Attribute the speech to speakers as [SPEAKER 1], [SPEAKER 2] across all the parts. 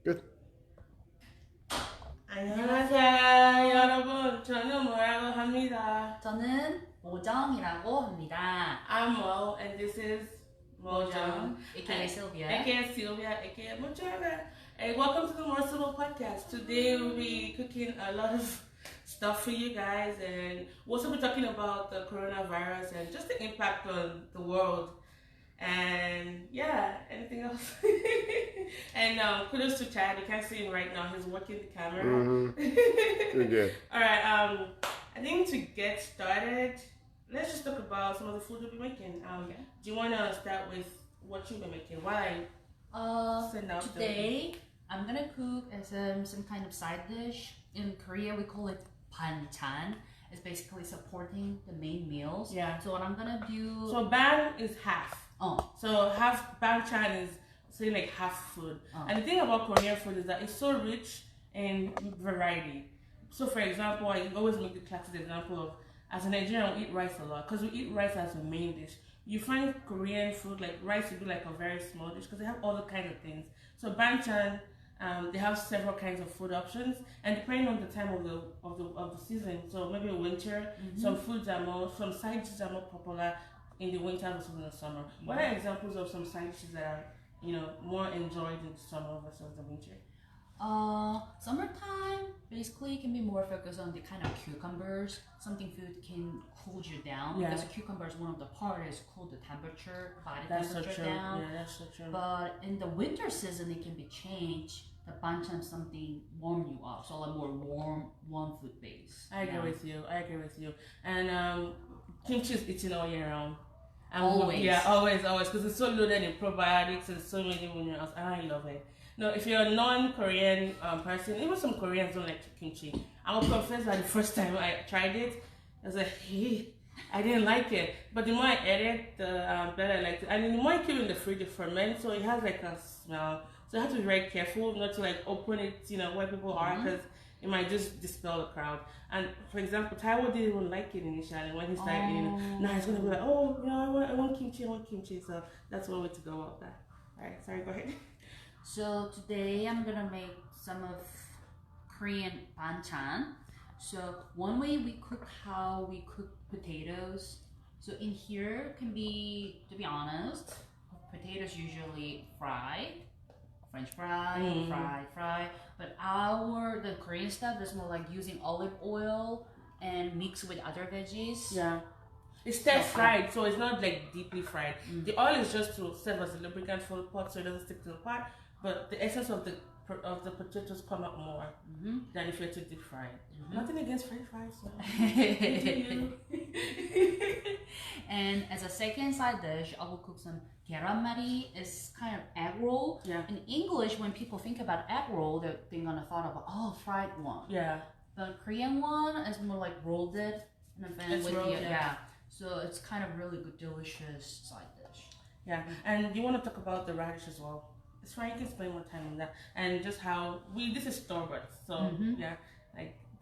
[SPEAKER 1] Good.
[SPEAKER 2] 안녕하세요, 여러분. 저는 뭐라고 합니다.
[SPEAKER 3] 저는 모정이라고 합니다.
[SPEAKER 2] I'm Mo, and this is Mojung,
[SPEAKER 3] aka Sylvia.
[SPEAKER 2] aka Sylvia, aka Mojung. And welcome to the More Sibyl Podcast. Today we'll be cooking a lot of stuff for you guys, and we'll also be talking about the coronavirus and just the impact on the world. And yeah, anything else? And kudos to Chad. You can't see him right now. He's working the camera.
[SPEAKER 1] You're good.
[SPEAKER 2] All right. I think to get started, let's just talk about some of the food we'll be making. Do you want to start with what you've been making? Why?
[SPEAKER 3] Today I'm gonna cook some kind of side dish. In Korea we call it banchan. It's basically supporting the main meals.
[SPEAKER 2] Yeah.
[SPEAKER 3] So what I'm gonna do.
[SPEAKER 2] So ban is half.
[SPEAKER 3] Oh.
[SPEAKER 2] So half banchan is saying like half food. Oh. And the thing about Korean food is that it's so rich in variety. So for example, I always make the classic example of, as a Nigerian, we eat rice a lot because we eat rice as a main dish. You find Korean food, like rice would be like a very small dish because they have all the kinds of things. So banchan, they have several kinds of food options, and depending on the time of the season, so maybe winter, some some side dishes are more popular in the winter versus in the summer. What are examples of some side dishes that are, more enjoyed in the summer versus the winter?
[SPEAKER 3] Summertime basically can be more focused on the kind of cucumbers. Something food can cool you down because cucumber is one of the part is cool the temperature, body temperature down.
[SPEAKER 2] Yeah, that's so true.
[SPEAKER 3] But in the winter season, it can be changed. The banchan something warm you up, so like more warm food base.
[SPEAKER 2] I agree with you. And kimchi is eaten all year round.
[SPEAKER 3] Always.
[SPEAKER 2] Yeah, always, because it's so loaded in probiotics and so many minerals. I love it. No, if you're a non-Korean person, even some Koreans don't like kimchi. I will confess that the first time I tried it, I was like, hey, I didn't like it. But the more I ate it, the better I liked it. And the more you keep it in the fridge, it ferments, so it has like a smell. So you have to be very careful not to like open it, where people are, because it might just dispel the crowd. And for example, Taiwo didn't even like it initially. When he started eating, now he's gonna be like, oh, I want kimchi. So that's one way to go about that. All right, sorry, go ahead.
[SPEAKER 3] So today I'm gonna make some of Korean banchan. So one way we cook how we cook potatoes. So in here can be, to be honest, potatoes usually fried, French fry, fry. But the Korean stuff is more like using olive oil and mix with other veggies.
[SPEAKER 2] Yeah. It's stir fried, so it's not like deeply fried. The oil is just to serve as a lubricant for the pot so it doesn't stick to the pot. But the essence of the potatoes come out more than if you're to deep fry. Nothing against French fries. So.
[SPEAKER 3] And as a second side dish, I will cook some keranmari. It's kind of egg roll.
[SPEAKER 2] Yeah.
[SPEAKER 3] In English, when people think about egg roll, they're gonna thought about fried one.
[SPEAKER 2] Yeah.
[SPEAKER 3] The Korean one is more like rolled it with
[SPEAKER 2] rolled,
[SPEAKER 3] so it's kind of really good, delicious side dish.
[SPEAKER 2] Yeah, and you want to talk about the radish as well. It's fine, you can spend more time on that, and just how this is store bought, so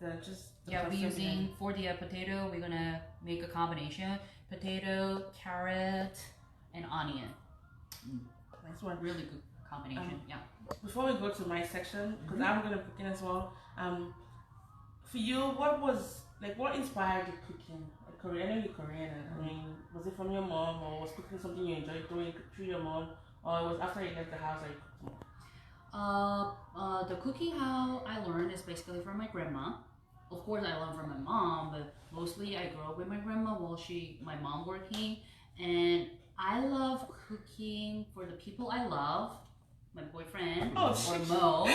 [SPEAKER 3] we're using for the potato. We're gonna make a combination: potato, carrot, and onion.
[SPEAKER 2] That's one
[SPEAKER 3] really good combination.
[SPEAKER 2] Before we go to my section, because I'm gonna cook in as well. For you, what inspired you cooking? Korean, I know you're Korean. I mean, was it from your mom, or was cooking something you enjoyed doing through your mom, or it was after you left the house that you cooked more?
[SPEAKER 3] The cooking how I learned is basically from my grandma. Of course, I learned from my mom, but mostly I grew up with my grandma while my mom working, and I love cooking for the people I love. My boyfriend or Mo.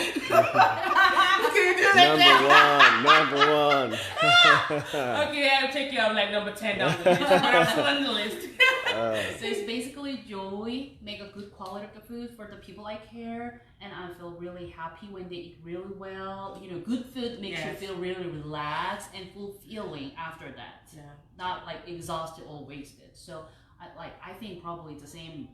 [SPEAKER 1] Number one.
[SPEAKER 2] Okay, I'll take you up like number 10 down the list. But I'm still on the list.
[SPEAKER 3] So it's basically joy, make a good quality of the food for the people I care, and I feel really happy when they eat really well. Good food makes you feel really relaxed and fulfilling after that.
[SPEAKER 2] Yeah.
[SPEAKER 3] Not like exhausted or wasted. So I think probably it's the same.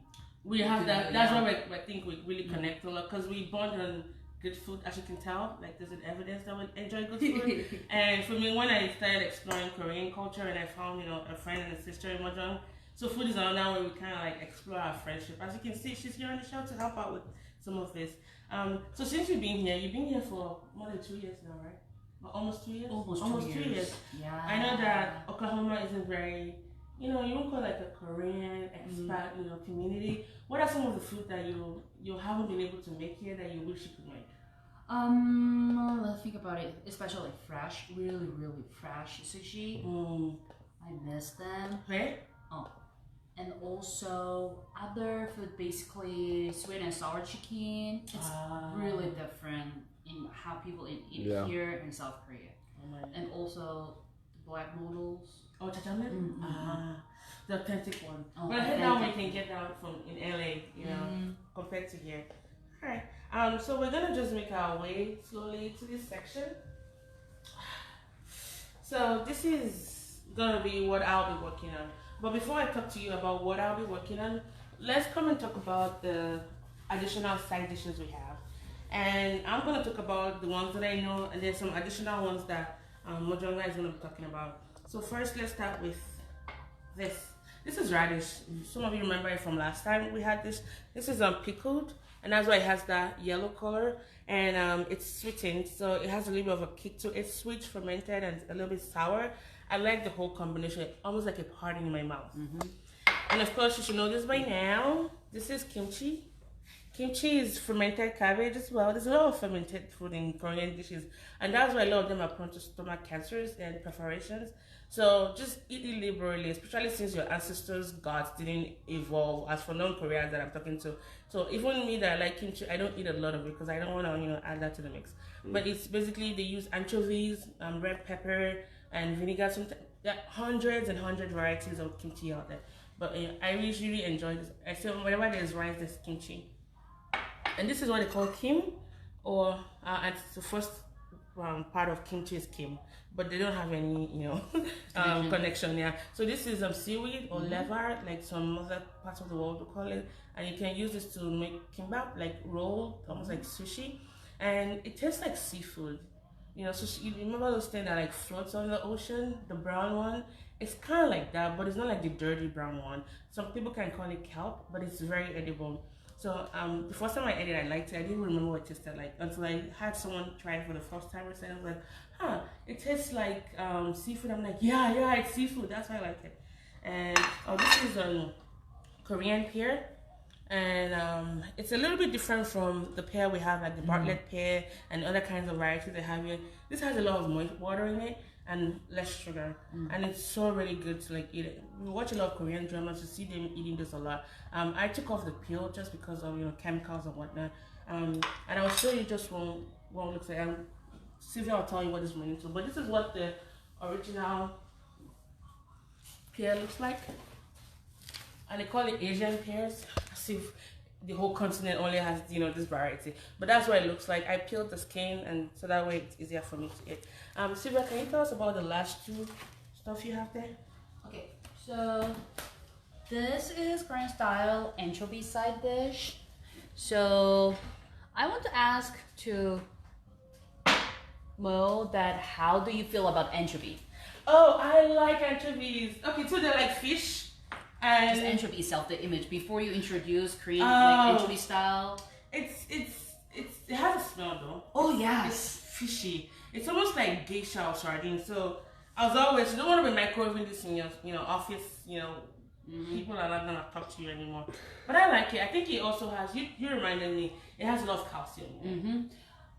[SPEAKER 2] We have that. That's why I think we really connect a lot, because we bond on good food, as you can tell. Like, there's an evidence that we enjoy good food. And for me, when I started exploring Korean culture and I found, a friend and a sister in Mojung, so food is another way we kind of like explore our friendship. As you can see, she's here on the show to help out with some of this. So since you've been here for more than 2 years now, right? Or almost 2 years?
[SPEAKER 3] Almost 2 years. Yeah.
[SPEAKER 2] I know that Oklahoma isn't very, you won't call it like a Korean expat, community. What are some of the food that you haven't been able to make here that you wish you could make?
[SPEAKER 3] Let's think about it. Especially fresh, really, really fresh sushi. I miss them.
[SPEAKER 2] Okay.
[SPEAKER 3] Oh, and also other food, basically sweet and sour chicken. It's really different in how people eat here in South Korea. And also the black noodles.
[SPEAKER 2] Oh, jajangmyeon? The authentic one. But I heard now we can get that from in LA, compared to here. Alright. So we're gonna just make our way slowly to this section. So this is gonna be what I'll be working on. But before I talk to you about what I'll be working on, let's come and talk about the additional side dishes we have. And I'm gonna talk about the ones that I know, and there's some additional ones that Mojung is gonna be talking about. So first, let's start with this. This is radish. Some of you remember it from last time we had this. This is pickled, and that's why it has that yellow color, and it's sweetened, so it has a little bit of a kick to it. It's sweet, fermented, and a little bit sour. I like the whole combination, almost like a party in my mouth. And of course, you should know this by now. This is kimchi. Kimchi is fermented cabbage as well. There's a lot of fermented food in Korean dishes, and that's why a lot of them are prone to stomach cancers and perforations. So just eat it liberally, especially since your ancestors' gods didn't evolve. As for non-Koreans that I'm talking to, so even me that I like kimchi, I don't eat a lot of it because I don't want to add that to the mix. But it's basically they use anchovies, red pepper, and vinegar. There are hundreds and hundreds of varieties of kimchi out there, but I really enjoy this. I feel whenever there's rice, there's kimchi. And this is what they call kim, or and the first part of kimchi is kim, but they don't have any, connection. Yeah. So this is seaweed or lever, like some other parts of the world we call it, and you can use this to make kimbap, like roll, almost like sushi, and it tastes like seafood. Sushi. You remember those things that like floats on the ocean, the brown one? It's kind of like that, but it's not like the dirty brown one. Some people can call it kelp, but it's very edible. So the first time I ate it, I liked it. I didn't remember what it tasted like until I had someone try it for the first time. And I was like, it tastes like seafood. I'm like, yeah, it's seafood. That's why I like it. And this is Korean pear. And it's a little bit different from the pear we have, like the Bartlett pear and other kinds of varieties they have here. This has a lot of moist water in it and less sugar, and it's so really good to like eat it. We watch a lot of Korean dramas, you see them eating this a lot. I took off the peel just because of chemicals and whatnot, and I'll show you just what it looks like. Sylvia will tell you what this went into, but this is what the original pear looks like, and they call it Asian pears, as if the whole continent only has this variety, but that's what it looks like. I peeled the skin, and so that way it's easier for me to eat. Sylvia, can you tell us about the last two stuff you have there?
[SPEAKER 3] Okay, so this is Korean style anchovy side dish. So I want to ask to Mo that how do you feel about anchovy?
[SPEAKER 2] Oh, I like anchovies. Okay, so they're like fish. And
[SPEAKER 3] just anchovy itself, the image before you introduce Korean like anchovy style.
[SPEAKER 2] It has a smell though.
[SPEAKER 3] Oh yes,
[SPEAKER 2] it's fishy. It's almost like geisha or sardine. So I was always, you don't want to be microwaving this in your office. People are not gonna talk to you anymore. But I like it. I think it also has. You reminded me. It has a lot of calcium.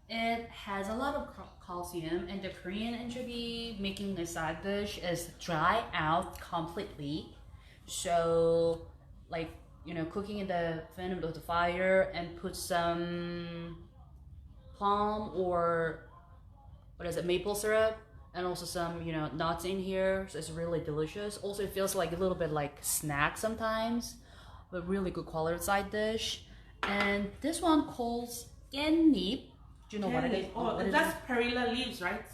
[SPEAKER 3] It has a lot of calcium, and the Korean anchovy making a side dish is dry out completely. So, like, cooking in the flame of the fire and put some plum or maple syrup, and also some nuts in here. So it's really delicious. Also, it feels like a little bit like snack sometimes, but really good quality side dish. And this one calls 깻잎. Do you know what it is?
[SPEAKER 2] Oh, that's perilla leaves, right?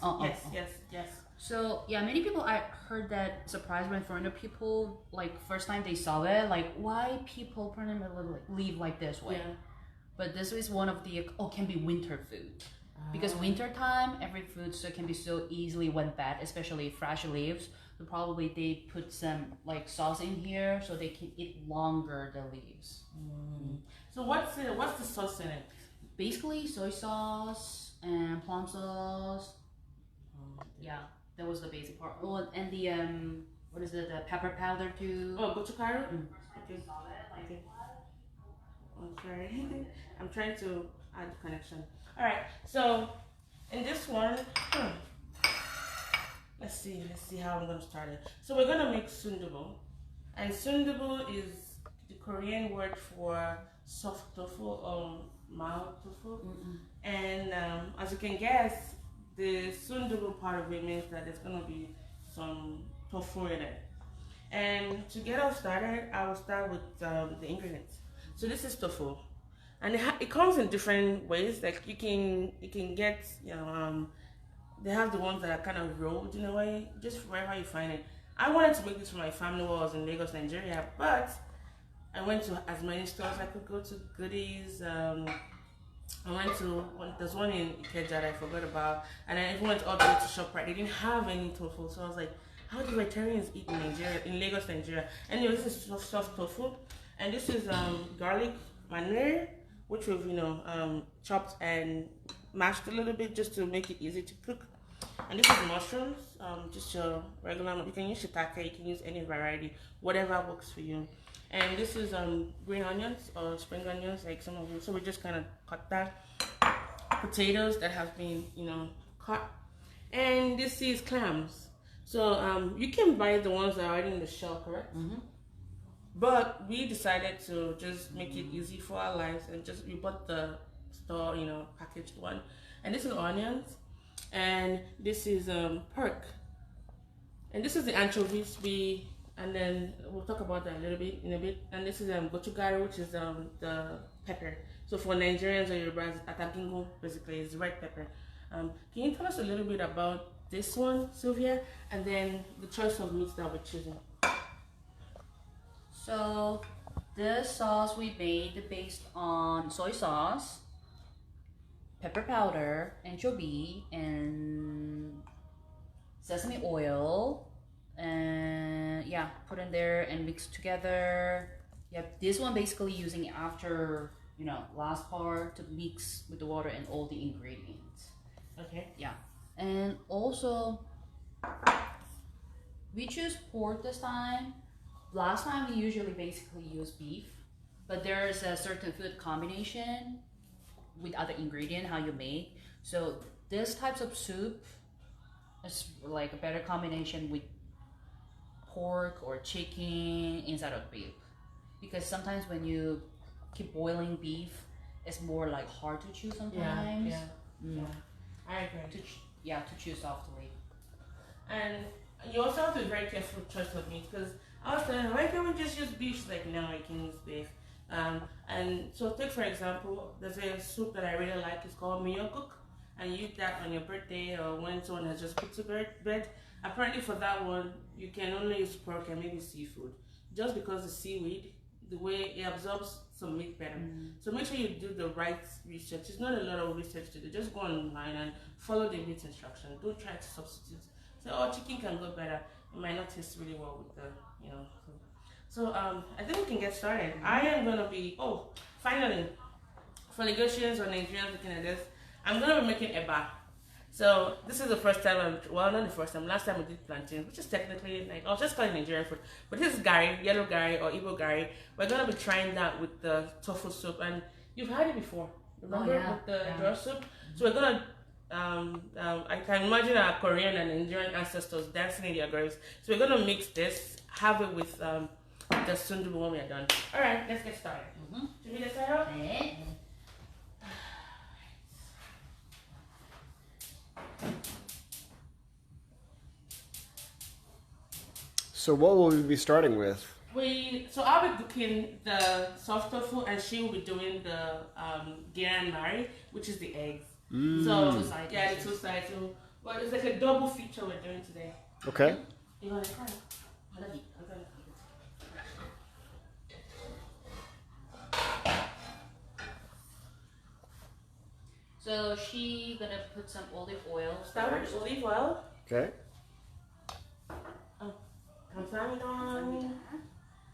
[SPEAKER 2] Yes.
[SPEAKER 3] So yeah, many people I heard that surprised when foreigner people like first time they saw it, like why people leave like this way. Yeah. But this is one of the can be winter food. Because winter time every food can be so easily went bad, especially fresh leaves. So probably they put some like sauce in here so they can eat longer the leaves.
[SPEAKER 2] So what's the sauce in it?
[SPEAKER 3] Basically, soy sauce and plum sauce. Yeah, that was the basic part. Oh, and the what is it? The pepper powder too.
[SPEAKER 2] Oh, gochugaru.
[SPEAKER 3] Mm.
[SPEAKER 2] Okay. Okay. I'm sorry. I'm trying to add connection. All right. So in this one, let's see how I'm gonna start it. So we're gonna make sundubu, and sundubu is the Korean word for soft tofu or mild tofu.
[SPEAKER 3] Mm-mm.
[SPEAKER 2] And as you can guess, the sundubu part of it means that there's gonna be some tofu in it. And to get us started, I will start with the ingredients. So this is tofu, and it comes in different ways. Like you can get they have the ones that are kind of rolled in a way, just wherever you find it. I wanted to make this for my family while I was in Lagos, Nigeria, but I went to as many stores I could go to. Goodies. I went to there's one in Ikeja that I forgot about, and I even went all the way to ShopRite. They didn't have any tofu, so I was like, how do vegetarians eat in Nigeria, in Lagos, Nigeria? Anyway, this is soft tofu, and this is garlic manure, which we've chopped and mashed a little bit just to make it easy to cook. And this is mushrooms, just your regular. You can use shiitake, you can use any variety, whatever works for you. And this is green onions or spring onions, like some of you. So we just kind of cut that. Potatoes that have been, cut. And this is clams. So you can buy the ones that are already in the shell, correct?
[SPEAKER 3] Mm-hmm.
[SPEAKER 2] But we decided to just make it easy for our lives and we bought the store, packaged one. And this is onions. And this is pork. And this is the anchovies and then we'll talk about that in a bit. And this is gochugaru, which is the pepper. So for Nigerians or Yorubas, atagingo basically is red pepper. Can you tell us a little bit about this one, Sylvia, and then the choice of meats that we're choosing?
[SPEAKER 3] So this sauce we made based on soy sauce, pepper powder, anchovy, and sesame oil, and yeah, put in there and mix together. Yep, this one basically using after last part to mix with the water and all the ingredients.
[SPEAKER 2] Okay.
[SPEAKER 3] Yeah, and also we choose pork this time. Last time we usually basically use beef, but there's a certain food combination with other ingredient how you make. So this types of soup is like a better combination with pork or chicken instead of beef, because sometimes when you keep boiling beef, it's more like hard to chew sometimes.
[SPEAKER 2] Yeah. I agree.
[SPEAKER 3] To chew softly.
[SPEAKER 2] And you also have to be very careful with choice of meat, because I was saying, why can't we just use beef? She's like, no, I can use beef. And so take for example, there's a soup that I really like. It's called Mojung, and you eat that on your birthday or when someone has just put to bed. Apparently for that one, you can only use pork and maybe seafood, just because the seaweed, the way it absorbs some meat better. So make sure you do the right research. It's not a lot of research to do. Just go online and follow the meat instruction. Don't try to substitute. Say, oh, chicken can go better. It might not taste really well with the, So I think we can get started. I am gonna be, finally, for Lagosians or Nigerians looking at this, I'm gonna be making eba. So this is the first time not the first time, last time we did plantain, which is technically like, I was just calling Nigerian food. But this is gari, yellow gari or Igbo gari. We're gonna be trying that with the tofu soup, and you've had it before, remember, with the draw soup? So we're gonna, I can imagine our Korean and Nigerian ancestors dancing in their graves. So we're gonna mix this, have it with the sundubu when we are done. All right, let's get started. Should we get started?
[SPEAKER 3] Yeah.
[SPEAKER 1] So what will we be starting with?
[SPEAKER 2] So I'll be cooking the soft tofu, and she will be doing the gian mari, which is the eggs. So the two sides. So, well, it's like a double feature we're doing today.
[SPEAKER 1] Okay.
[SPEAKER 2] You want to try?
[SPEAKER 3] So she gonna put some olive oil.
[SPEAKER 2] Start with olive oil.
[SPEAKER 1] Okay.
[SPEAKER 2] 감사합니다.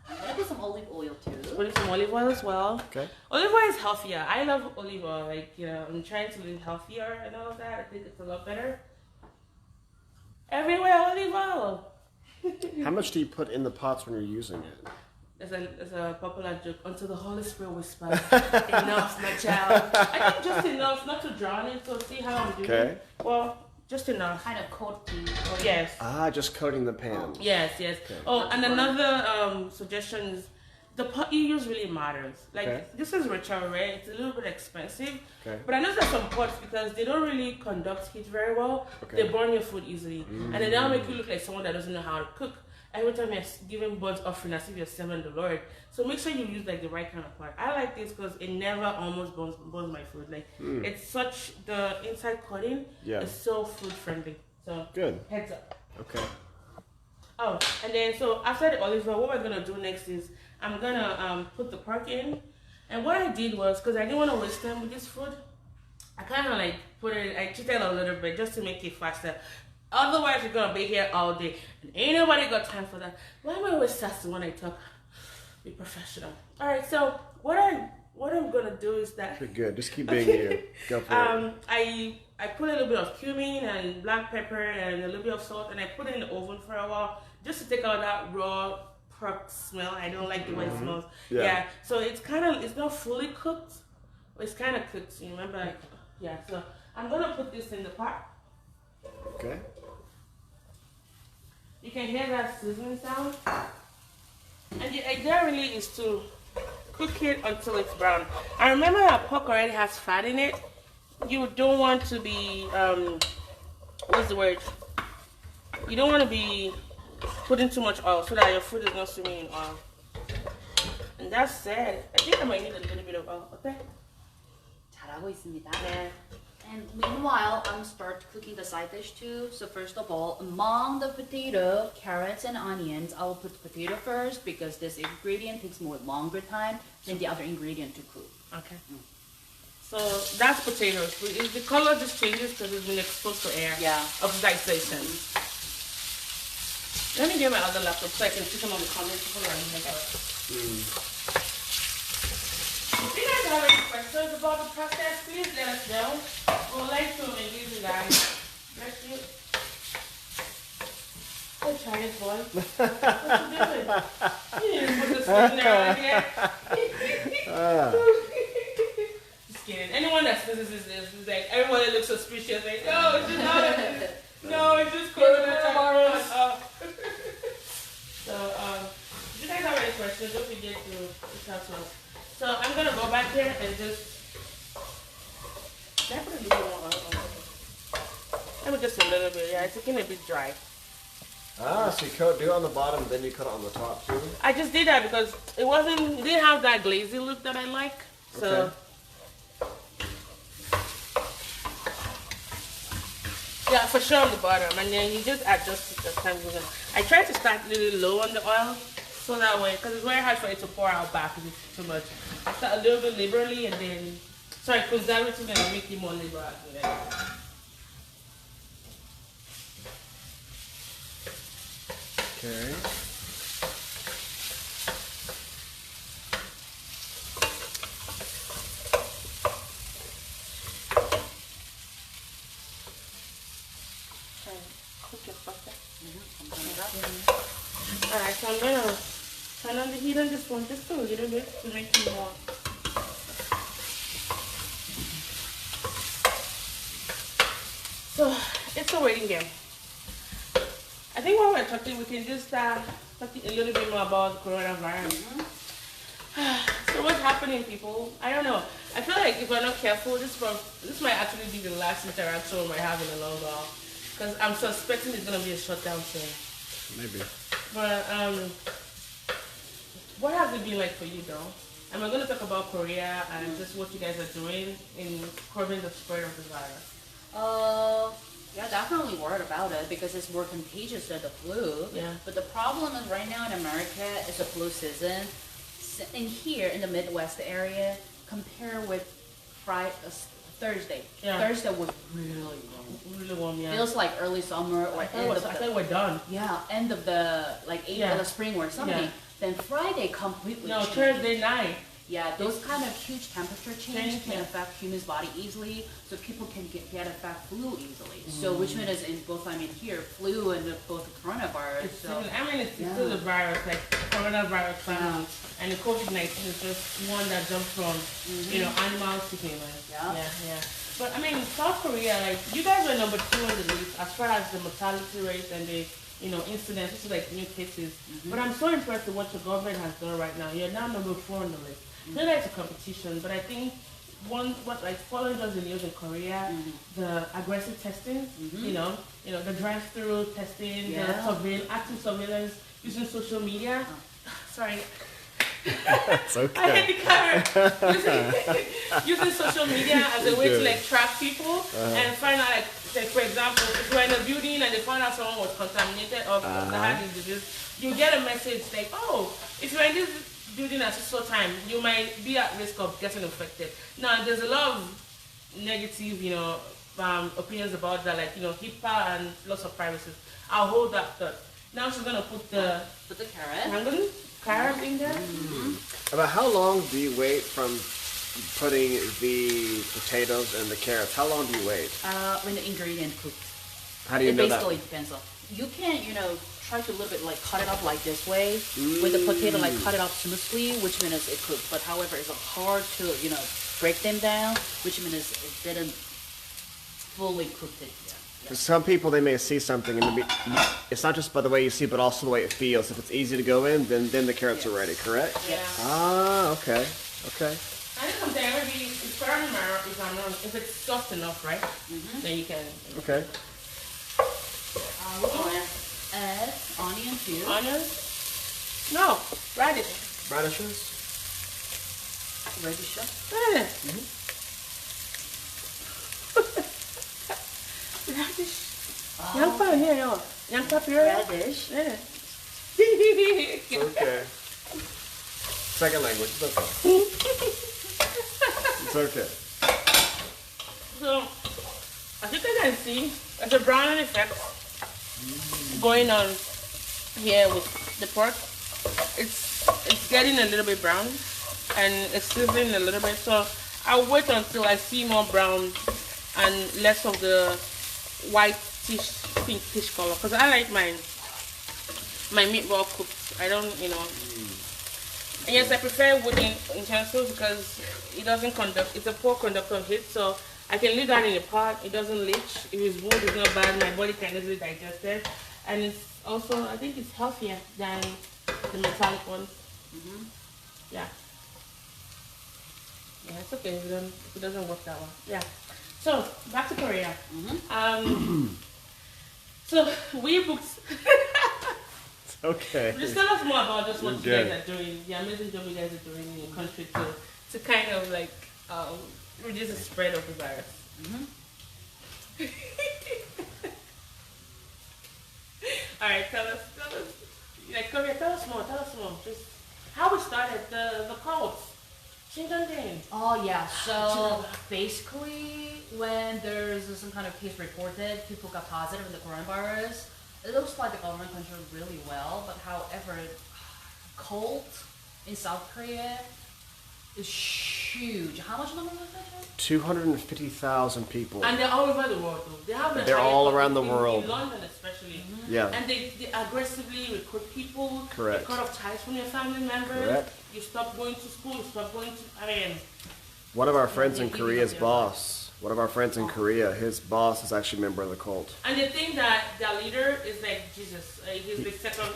[SPEAKER 3] I'm gonna put some olive oil too.
[SPEAKER 2] Put some olive oil as well.
[SPEAKER 1] Okay.
[SPEAKER 2] Olive oil is healthier. I love olive oil. Like, you know, I'm trying to live healthier and all of that. I think it's a lot better. Everywhere olive oil.
[SPEAKER 1] How much do you put in the pots when you're using it?
[SPEAKER 2] There's a popular joke. Until the Holy Spirit whispers, enough, my child. I think just enough, not to drown it. So see how I'm doing.
[SPEAKER 1] Okay.
[SPEAKER 2] Well, just enough.
[SPEAKER 3] Kind of coating.
[SPEAKER 2] Yes.
[SPEAKER 1] Just coating the pan.
[SPEAKER 2] Yes.
[SPEAKER 1] Okay.
[SPEAKER 2] Oh, and another suggestion is the pot you use really matters. Like,
[SPEAKER 1] Okay.
[SPEAKER 2] this is richer, right? It's a little bit expensive.
[SPEAKER 1] Okay.
[SPEAKER 2] But I know there's some pots because they don't really conduct heat very well.
[SPEAKER 1] Okay.
[SPEAKER 2] They burn your food easily. And then they'll make you look like someone that doesn't know how to cook. Every time you're giving burnt offering as if you're serving the Lord. So make sure you use like the right kind of pot. I like this because it never almost burns my food. Like, it's such, the inside coating is so food friendly. So
[SPEAKER 1] Good.
[SPEAKER 2] heads up.
[SPEAKER 1] Okay.
[SPEAKER 2] Oh, and then so after the olive oil, what we're gonna do next is I'm gonna put the pork in. And what I did was, because I didn't want to waste time with this food, I kind of like I cheated a little bit just to make it faster. Otherwise, you're gonna be here all day, and ain't nobody got time for that. Why am I always sassy when I talk? Be professional. All right. So what I'm gonna do is that.
[SPEAKER 1] You're good. Just keep being you. Go for it.
[SPEAKER 2] I put a little bit of cumin and black pepper and a little bit of salt, and I put it in the oven for a while just to take out that raw pork smell. I don't like the way it smells. Yeah. So it's not fully cooked, but it's kind of cooked. You remember? Yeah. So I'm gonna put this in the pot.
[SPEAKER 1] Okay.
[SPEAKER 2] You can hear that sizzling sound. And the idea really is to cook it until it's brown. And remember that pork already has fat in it. You don't want to be, what's the word? You don't want to be putting too much oil so that your food is not swimming in oil. And that said, I think I might need a little bit of oil. Okay?
[SPEAKER 3] 잘하고 있습니다.
[SPEAKER 2] Yeah.
[SPEAKER 3] And meanwhile, I'm start cooking the side dish too. So first of all, among the potato, carrots, and onions, I will put the potato first because this ingredient takes longer time than the other ingredient to cook.
[SPEAKER 2] Okay. So that's potatoes. The color just changes because it's been exposed to air.
[SPEAKER 3] Yeah.
[SPEAKER 2] Oxidation. Let me get my other laptop so I can see some of the comments. If you guys have any questions about the process, please let us know. We would like to engage you guys. Bless you. Oh, Chinese boy. What you doing? You didn't put the spoon there right here. Just kidding. Anyone that says this is like, everybody looks suspicious. Like, no, it's just not. No, it's just coronavirus. So, if you guys have any questions, don't forget to reach out to us. So I'm gonna go back here and just. Let me just a little bit. Yeah, it's looking a bit dry.
[SPEAKER 1] So you do it on the bottom, then you cut it on the top too.
[SPEAKER 2] I just did that because it didn't have that glazy look that I like. So.
[SPEAKER 1] Okay.
[SPEAKER 2] Yeah, for sure on the bottom, and then you just adjust it as time goes on. I try to start a little low on the oil, so that way, because it's very hard for it to pour out back if it's too much. I start a little bit liberally, and then, conservative, and I'll make it more liberal after that.
[SPEAKER 1] Okay.
[SPEAKER 2] Alright, so I'm gonna turn on the heat on this one just a little bit to make it more. So it's a waiting game. I think while we're talking, we can just talk a little bit more about the coronavirus. So what's happening, people? I don't know. I feel like if we're not careful, this might actually be the last interaction we might have in a long while. Because I'm suspecting it's gonna be a shutdown soon.
[SPEAKER 1] Maybe.
[SPEAKER 2] But what has it been like for you, though? And we're gonna talk about Korea and just what you guys are doing in curbing the spread of the virus.
[SPEAKER 3] Yeah, definitely worried about it because it's more contagious than the flu.
[SPEAKER 2] Yeah.
[SPEAKER 3] But the problem is right now in America, it's a flu season. In here, in the Midwest area, compare with Thursday. Yeah. Thursday was really warm.
[SPEAKER 2] Really warm, yeah.
[SPEAKER 3] Feels like early summer or
[SPEAKER 2] I thought we're done.
[SPEAKER 3] Yeah, end of the April, the spring or something.
[SPEAKER 2] Yeah.
[SPEAKER 3] Then Friday completely
[SPEAKER 2] No,
[SPEAKER 3] changed.
[SPEAKER 2] Thursday night.
[SPEAKER 3] Yeah, those kind of huge temperature change can
[SPEAKER 2] yeah.
[SPEAKER 3] affect human's body easily, so people can get affect flu easily. So which means in both here, flu and both the coronavirus.
[SPEAKER 2] It's
[SPEAKER 3] So
[SPEAKER 2] it's still a virus, like coronavirus family, and the COVID-19 is just one that jumped from animals to humans. Yeah. But I mean, South Korea, like you guys are number 2 on the list as far as the mortality rate and the incidents, which is like new cases. But I'm so impressed with what your government has done right now. You're now number 4 on the list. I know it's a competition, but I think following us in news in Korea, the aggressive testing, the drive-through testing, the active surveillance using social media. Sorry.
[SPEAKER 1] It's okay.
[SPEAKER 2] I hit the camera. Using social media as a way to like track people and find out, like for example, if you're in a building and they find out someone was contaminated or had this disease, you get a message like, oh, if you're in this building at so time, you might be at risk of getting infected. Now, there's a lot of negative, opinions about that, like HIPAA and loss of privacy. I'll hold that thought. Now she's gonna put the carrot in there.
[SPEAKER 1] About how long do you wait from putting the potatoes and the carrots? How long do you wait?
[SPEAKER 3] When the ingredient cooks.
[SPEAKER 1] How do you know that?
[SPEAKER 3] It basically depends on. You can, try to a little bit like cut it up like this way with the potato, like cut it up smoothly, which means it cooks. But however, it's hard to break them down, which means it didn't fully cook it yet.
[SPEAKER 1] For some people, they may see something, and it's not just by the way you see, but also the way it feels. If it's easy to go in, then the carrots are ready, correct?
[SPEAKER 2] Yeah.
[SPEAKER 1] Ah, okay.
[SPEAKER 2] I think something maybe if it's soft enough, right? Then you can.
[SPEAKER 1] Okay.
[SPEAKER 3] Add onion too.
[SPEAKER 2] Onions? No, radish.
[SPEAKER 1] Radishes?
[SPEAKER 3] Radish.
[SPEAKER 2] Yeah. Radish. Yangpa here, Yangpa pure.
[SPEAKER 3] Radish.
[SPEAKER 2] Yeah.
[SPEAKER 1] Okay. Second language, it's okay. It's okay.
[SPEAKER 2] So, as you can see, there's a browning effect going on here with the pork. It's getting a little bit brown and it's sizzling a little bit. So I'll wait until I see more brown and less of the whitish, pinkish color. Because I like my meatball cooked. I don't, And yes, I prefer wooden utensils because it doesn't conduct. It's a poor conductor of heat, so I can leave that in a pot. It doesn't leach. If it's wood, it's not bad. My body can easily digest it, and it's also, I think it's healthier than the metallic ones. Yeah. Yeah, it's okay if it doesn't work that well. Yeah. So back to Korea. So we booked.
[SPEAKER 1] Okay.
[SPEAKER 2] Just tell us more about just what you guys are doing, the amazing job you guys are doing in the country to kind of like reduce the spread of the virus. All right, tell us. Like, come here, tell us more. Just how we started the cult.
[SPEAKER 3] Oh yeah, so basically when there's some kind of case reported, people got positive in the coronavirus. It looks like the government controlled really well, but however, cult in South Korea is huge. How much number was that?
[SPEAKER 1] 250,000 people.
[SPEAKER 2] And they're all over the world, though.
[SPEAKER 1] They're all around the world.
[SPEAKER 2] In London, especially.
[SPEAKER 1] Yeah.
[SPEAKER 2] And they aggressively recruit people.
[SPEAKER 1] Correct.
[SPEAKER 2] They cut off ties from your family members.
[SPEAKER 1] Correct.
[SPEAKER 2] You stop going to school. You stop going to.
[SPEAKER 1] One of our friends in Korea's boss. One of our friends in Korea, his boss is actually a member of the cult.
[SPEAKER 2] And they think that their leader is like Jesus. He's the second.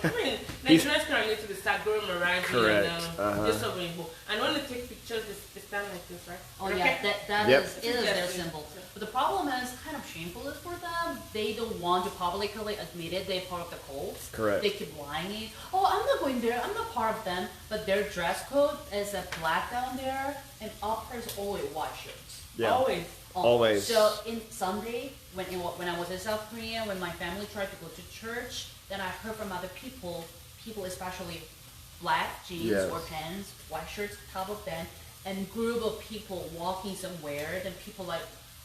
[SPEAKER 2] Nigerians can relate to the Sagoro Mirage and this of rainbow. And when they take pictures, they stand like this, right?
[SPEAKER 3] Oh yeah, that is their symbol. But the problem is kind of shameful is for them. They don't want to publicly admit it. They're part of the cult.
[SPEAKER 1] Correct.
[SPEAKER 2] They
[SPEAKER 3] keep lying. Oh, I'm not going there. I'm not part of them. But their dress code is a black down there, and up is always white shirts.
[SPEAKER 1] Yeah.
[SPEAKER 3] Always. So in Sunday, when I was in South Korea, when my family tried to go to church, then I heard from other people especially black jeans or pants, white shirts, top of them, and group of people walking somewhere. Then people like,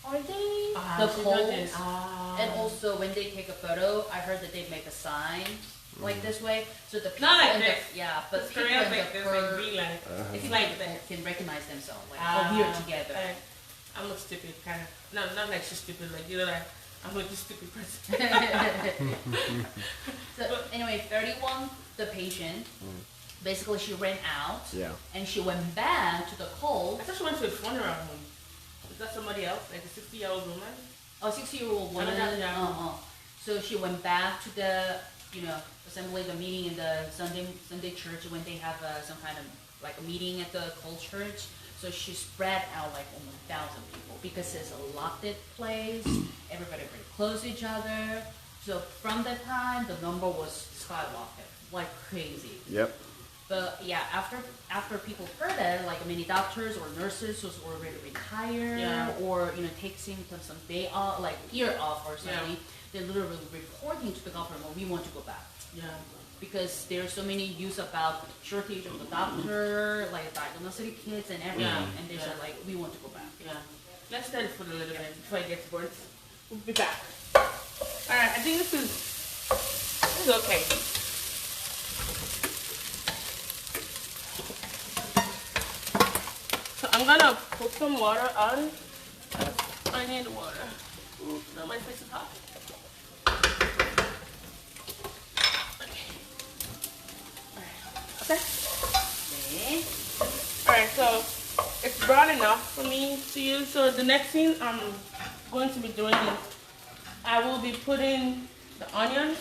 [SPEAKER 3] Are they?
[SPEAKER 2] The
[SPEAKER 3] The
[SPEAKER 2] judges.
[SPEAKER 3] poles. And also when they take a photo, I heard that they make a sign like this way. So the people
[SPEAKER 2] Not like
[SPEAKER 3] in
[SPEAKER 2] this.
[SPEAKER 3] the but
[SPEAKER 2] It's
[SPEAKER 3] people
[SPEAKER 2] Korean
[SPEAKER 3] in
[SPEAKER 2] like
[SPEAKER 3] the
[SPEAKER 2] this, like green line. It's like that.
[SPEAKER 3] can recognize themselves. Like, oh, we are together.
[SPEAKER 2] I'm a stupid kind of. No, not like she's stupid. Like, you know, like I'm a just stupid person.
[SPEAKER 3] So anyway, 31, the patient, basically she ran out.
[SPEAKER 1] Yeah.
[SPEAKER 3] And she went back to the call.
[SPEAKER 2] I thought she went to a funeral home. Is that somebody else? Like a 60-year-old woman?
[SPEAKER 3] A 60-year-old woman.
[SPEAKER 2] Yeah.
[SPEAKER 3] So she went back to the, assembly, the meeting in the Sunday church when they have some kind of like a meeting at the cold church. So she spread out like almost 1,000 people because it's a locked place. Everybody very close to each other. So from that time, the number was skyrocketed like crazy.
[SPEAKER 1] Yep.
[SPEAKER 3] But yeah, after people heard it, like many doctors or nurses was already retired or taking some day off, like year off or something. They're literally reporting to the government, well, we want to go back.
[SPEAKER 2] Yeah.
[SPEAKER 3] Because there's so many news about shortage of the doctor, like diagnostic kits and everything, and they said like we want to go back.
[SPEAKER 2] Yeah. Let's study food a little bit before I get bored. We'll be back. Alright, I think this is okay. So I'm gonna put some water on. I need water. Ooh, now my face is hot. Okay. Alright, so it's brown enough for me to use. So the next thing I'm going to be doing is I will be putting the onions,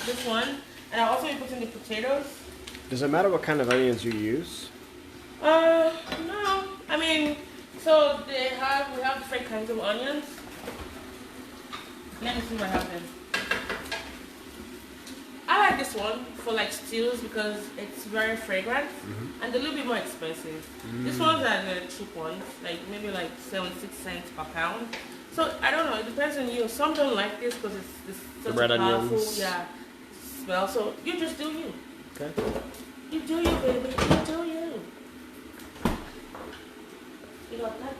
[SPEAKER 2] this one, and I'll also be putting the potatoes.
[SPEAKER 1] Does it matter what kind of onions you use?
[SPEAKER 2] No. I mean, so we have different kinds of onions. Let me see what happens. I like this one for like stews because it's very fragrant and a little bit more expensive. This one's are the cheap ones, like maybe like 76 cents per pound. So I don't know, it depends on you. Some don't like this because it's such
[SPEAKER 1] red
[SPEAKER 2] a powerful
[SPEAKER 1] onions.
[SPEAKER 2] smell. So you just do you.
[SPEAKER 1] Okay.
[SPEAKER 2] You do you, baby. You do you. You know that?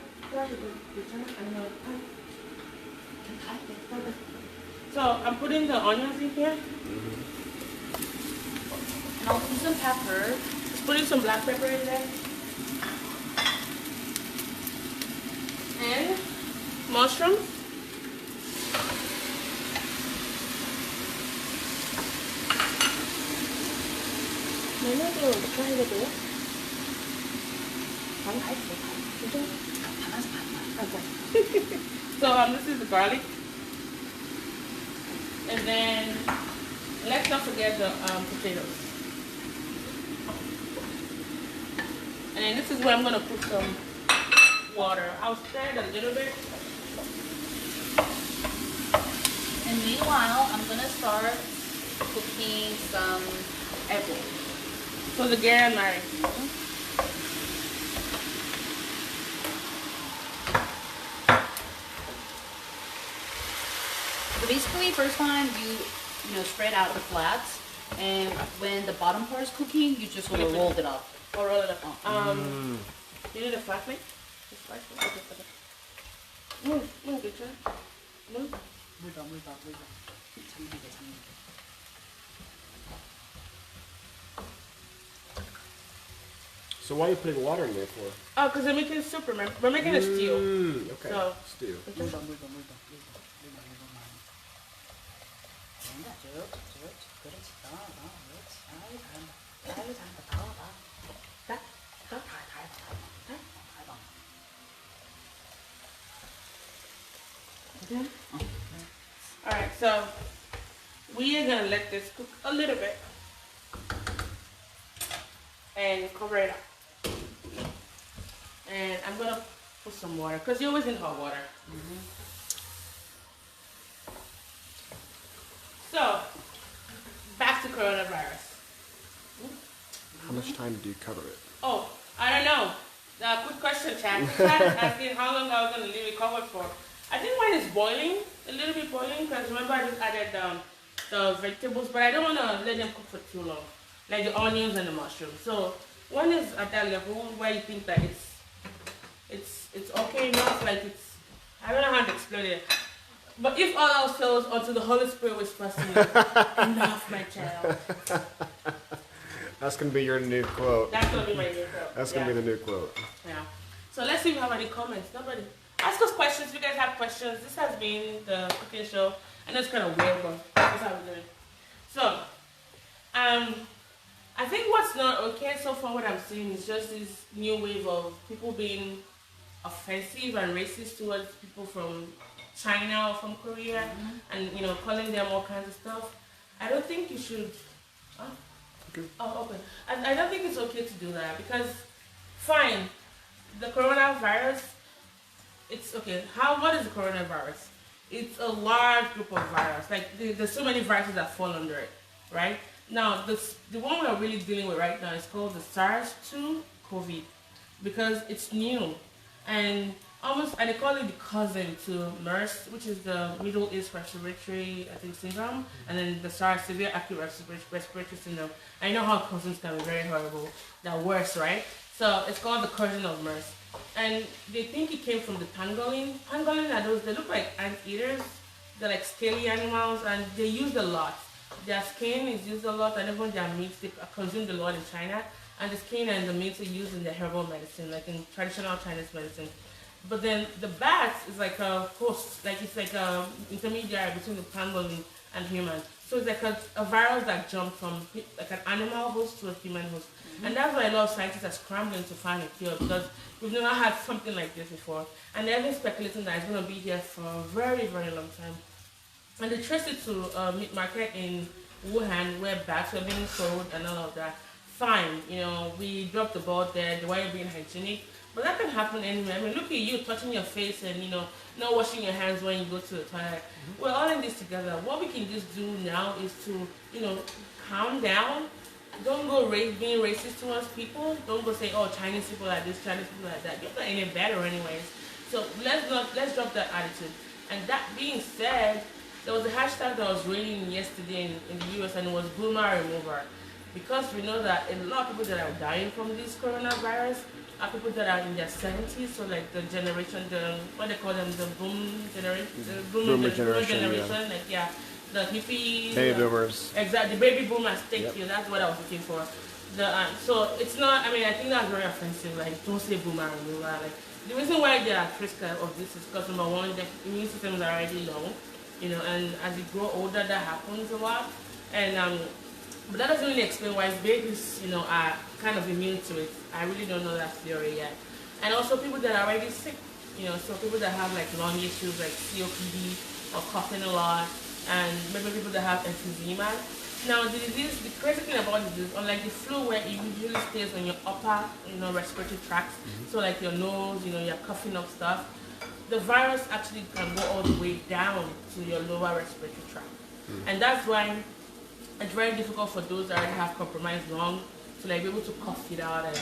[SPEAKER 2] So I'm putting the onions in here.
[SPEAKER 3] And I'll put some pepper.
[SPEAKER 2] Just putting some black pepper in there. And mushrooms. So this is the garlic. And then let's not forget the potatoes. And then this is where I'm going to put some water. I'll stir it a little bit.
[SPEAKER 3] And meanwhile, I'm gonna start cooking some apple.
[SPEAKER 2] So the jjigae and Mary.
[SPEAKER 3] So basically, first time you spread out the flats, and when the bottom part is cooking, you just want to roll it up.
[SPEAKER 2] Or roll it up. You need a flat plate? This flat plate? Okay. Move, good job. Move.
[SPEAKER 1] So why are you putting water in there for?
[SPEAKER 2] Oh, because we're making soup, remember? We're making a stew.
[SPEAKER 1] Okay.
[SPEAKER 2] So,
[SPEAKER 1] Stew.
[SPEAKER 2] Alright, so we are gonna let this cook a little bit and cover it up. And I'm gonna put some water because you always need hot water. So back to coronavirus.
[SPEAKER 1] How much time do you cover it?
[SPEAKER 2] Oh, I don't know. Good question, Chad. Chad is asking how long I was gonna leave it covered for. I think mine is boiling, a little bit boiling, because remember I just added the vegetables, but I don't want to let them cook for too long, like the onions and the mushrooms. So one is at that level where you think that it's okay enough, like I don't know how to explain it. But if all else fails, until the Holy Spirit whispers to me, enough, my child.
[SPEAKER 1] That's going to be your new quote.
[SPEAKER 2] That's going to be my new quote.
[SPEAKER 1] That's going to be the new quote.
[SPEAKER 2] Yeah. So let's see if we have any comments. Nobody. Ask us questions if you guys have questions. This has been the cooking show. I know it's kind of weird, but that's how we're doing. So, I think what's not okay so far, what I'm seeing is just this new wave of people being offensive and racist towards people from China or from Korea, and calling them all kinds of stuff. I don't think you should. Okay. Oh, okay. I don't think it's okay to do that because, fine, the coronavirus. It's okay. What is the coronavirus? It's a large group of viruses. Like there's so many viruses that fall under it, right? Now, the one we're really dealing with right now is called the SARS-2 COVID because it's new, and they call it the cousin to MERS, which is the Middle East Respiratory, syndrome, and then the SARS, severe acute respiratory syndrome. I know how cousins can be very horrible. They're worse, right? So it's called the cousin of MERS. And they think it came from the pangolin. Pangolin are those, they look like anteaters. They're like scaly animals, and they're used a lot. Their skin is used a lot, and even their meat, they are consumed a lot in China. And the skin and the meat are used in the herbal medicine, like in traditional Chinese medicine. But then the bat is like a host, like it's like a intermediary between the pangolin and human. So it's like a virus that jumped from like an animal host to a human host. And that's why a lot of scientists are scrambling to find a cure because we've never had something like this before. And they're even speculating that it's going to be here for a very, very long time. And they traced it to a meat market in Wuhan where bats were being sold and all of that. Fine, we dropped the ball there, they weren't being hygienic. But that can happen anywhere. I mean, look at you touching your face and, not washing your hands when you go to the toilet. We're all in this together. What we can just do now is to, calm down. Don't go being racist towards people. Don't go say, oh, Chinese people like this, Chinese people like that. You're not any better anyways. So let's drop that attitude. And that being said, there was a hashtag that was raining yesterday in the US, and it was boomer remover. Because we know that a lot of people that are dying from this coronavirus are people that are in their 70s, so like the generation, what they call them, the boom generation,
[SPEAKER 1] Boomer generation,
[SPEAKER 2] yeah. The hippies,
[SPEAKER 1] baby boomers.
[SPEAKER 2] Exactly, the baby boomers. Thank you. That's what I was looking for. So it's not. I mean, I think that's very offensive. Like, don't say boomer remover. Like, the reason why they are at risk of this is because number one, the immune system is already low, and as you grow older, that happens a lot. And but that doesn't really explain why babies, are kind of immune to it. I really don't know that theory yet. And also people that are already sick, so people that have like lung issues like COPD or coughing a lot, and maybe people that have emphysema. Now the crazy thing about it is, unlike the flu where it usually stays on your upper, respiratory tract, so like your nose, you're coughing up stuff, the virus actually can go all the way down to your lower respiratory tract. And that's why it's very difficult for those that already have compromised lung to like be able to cough it out and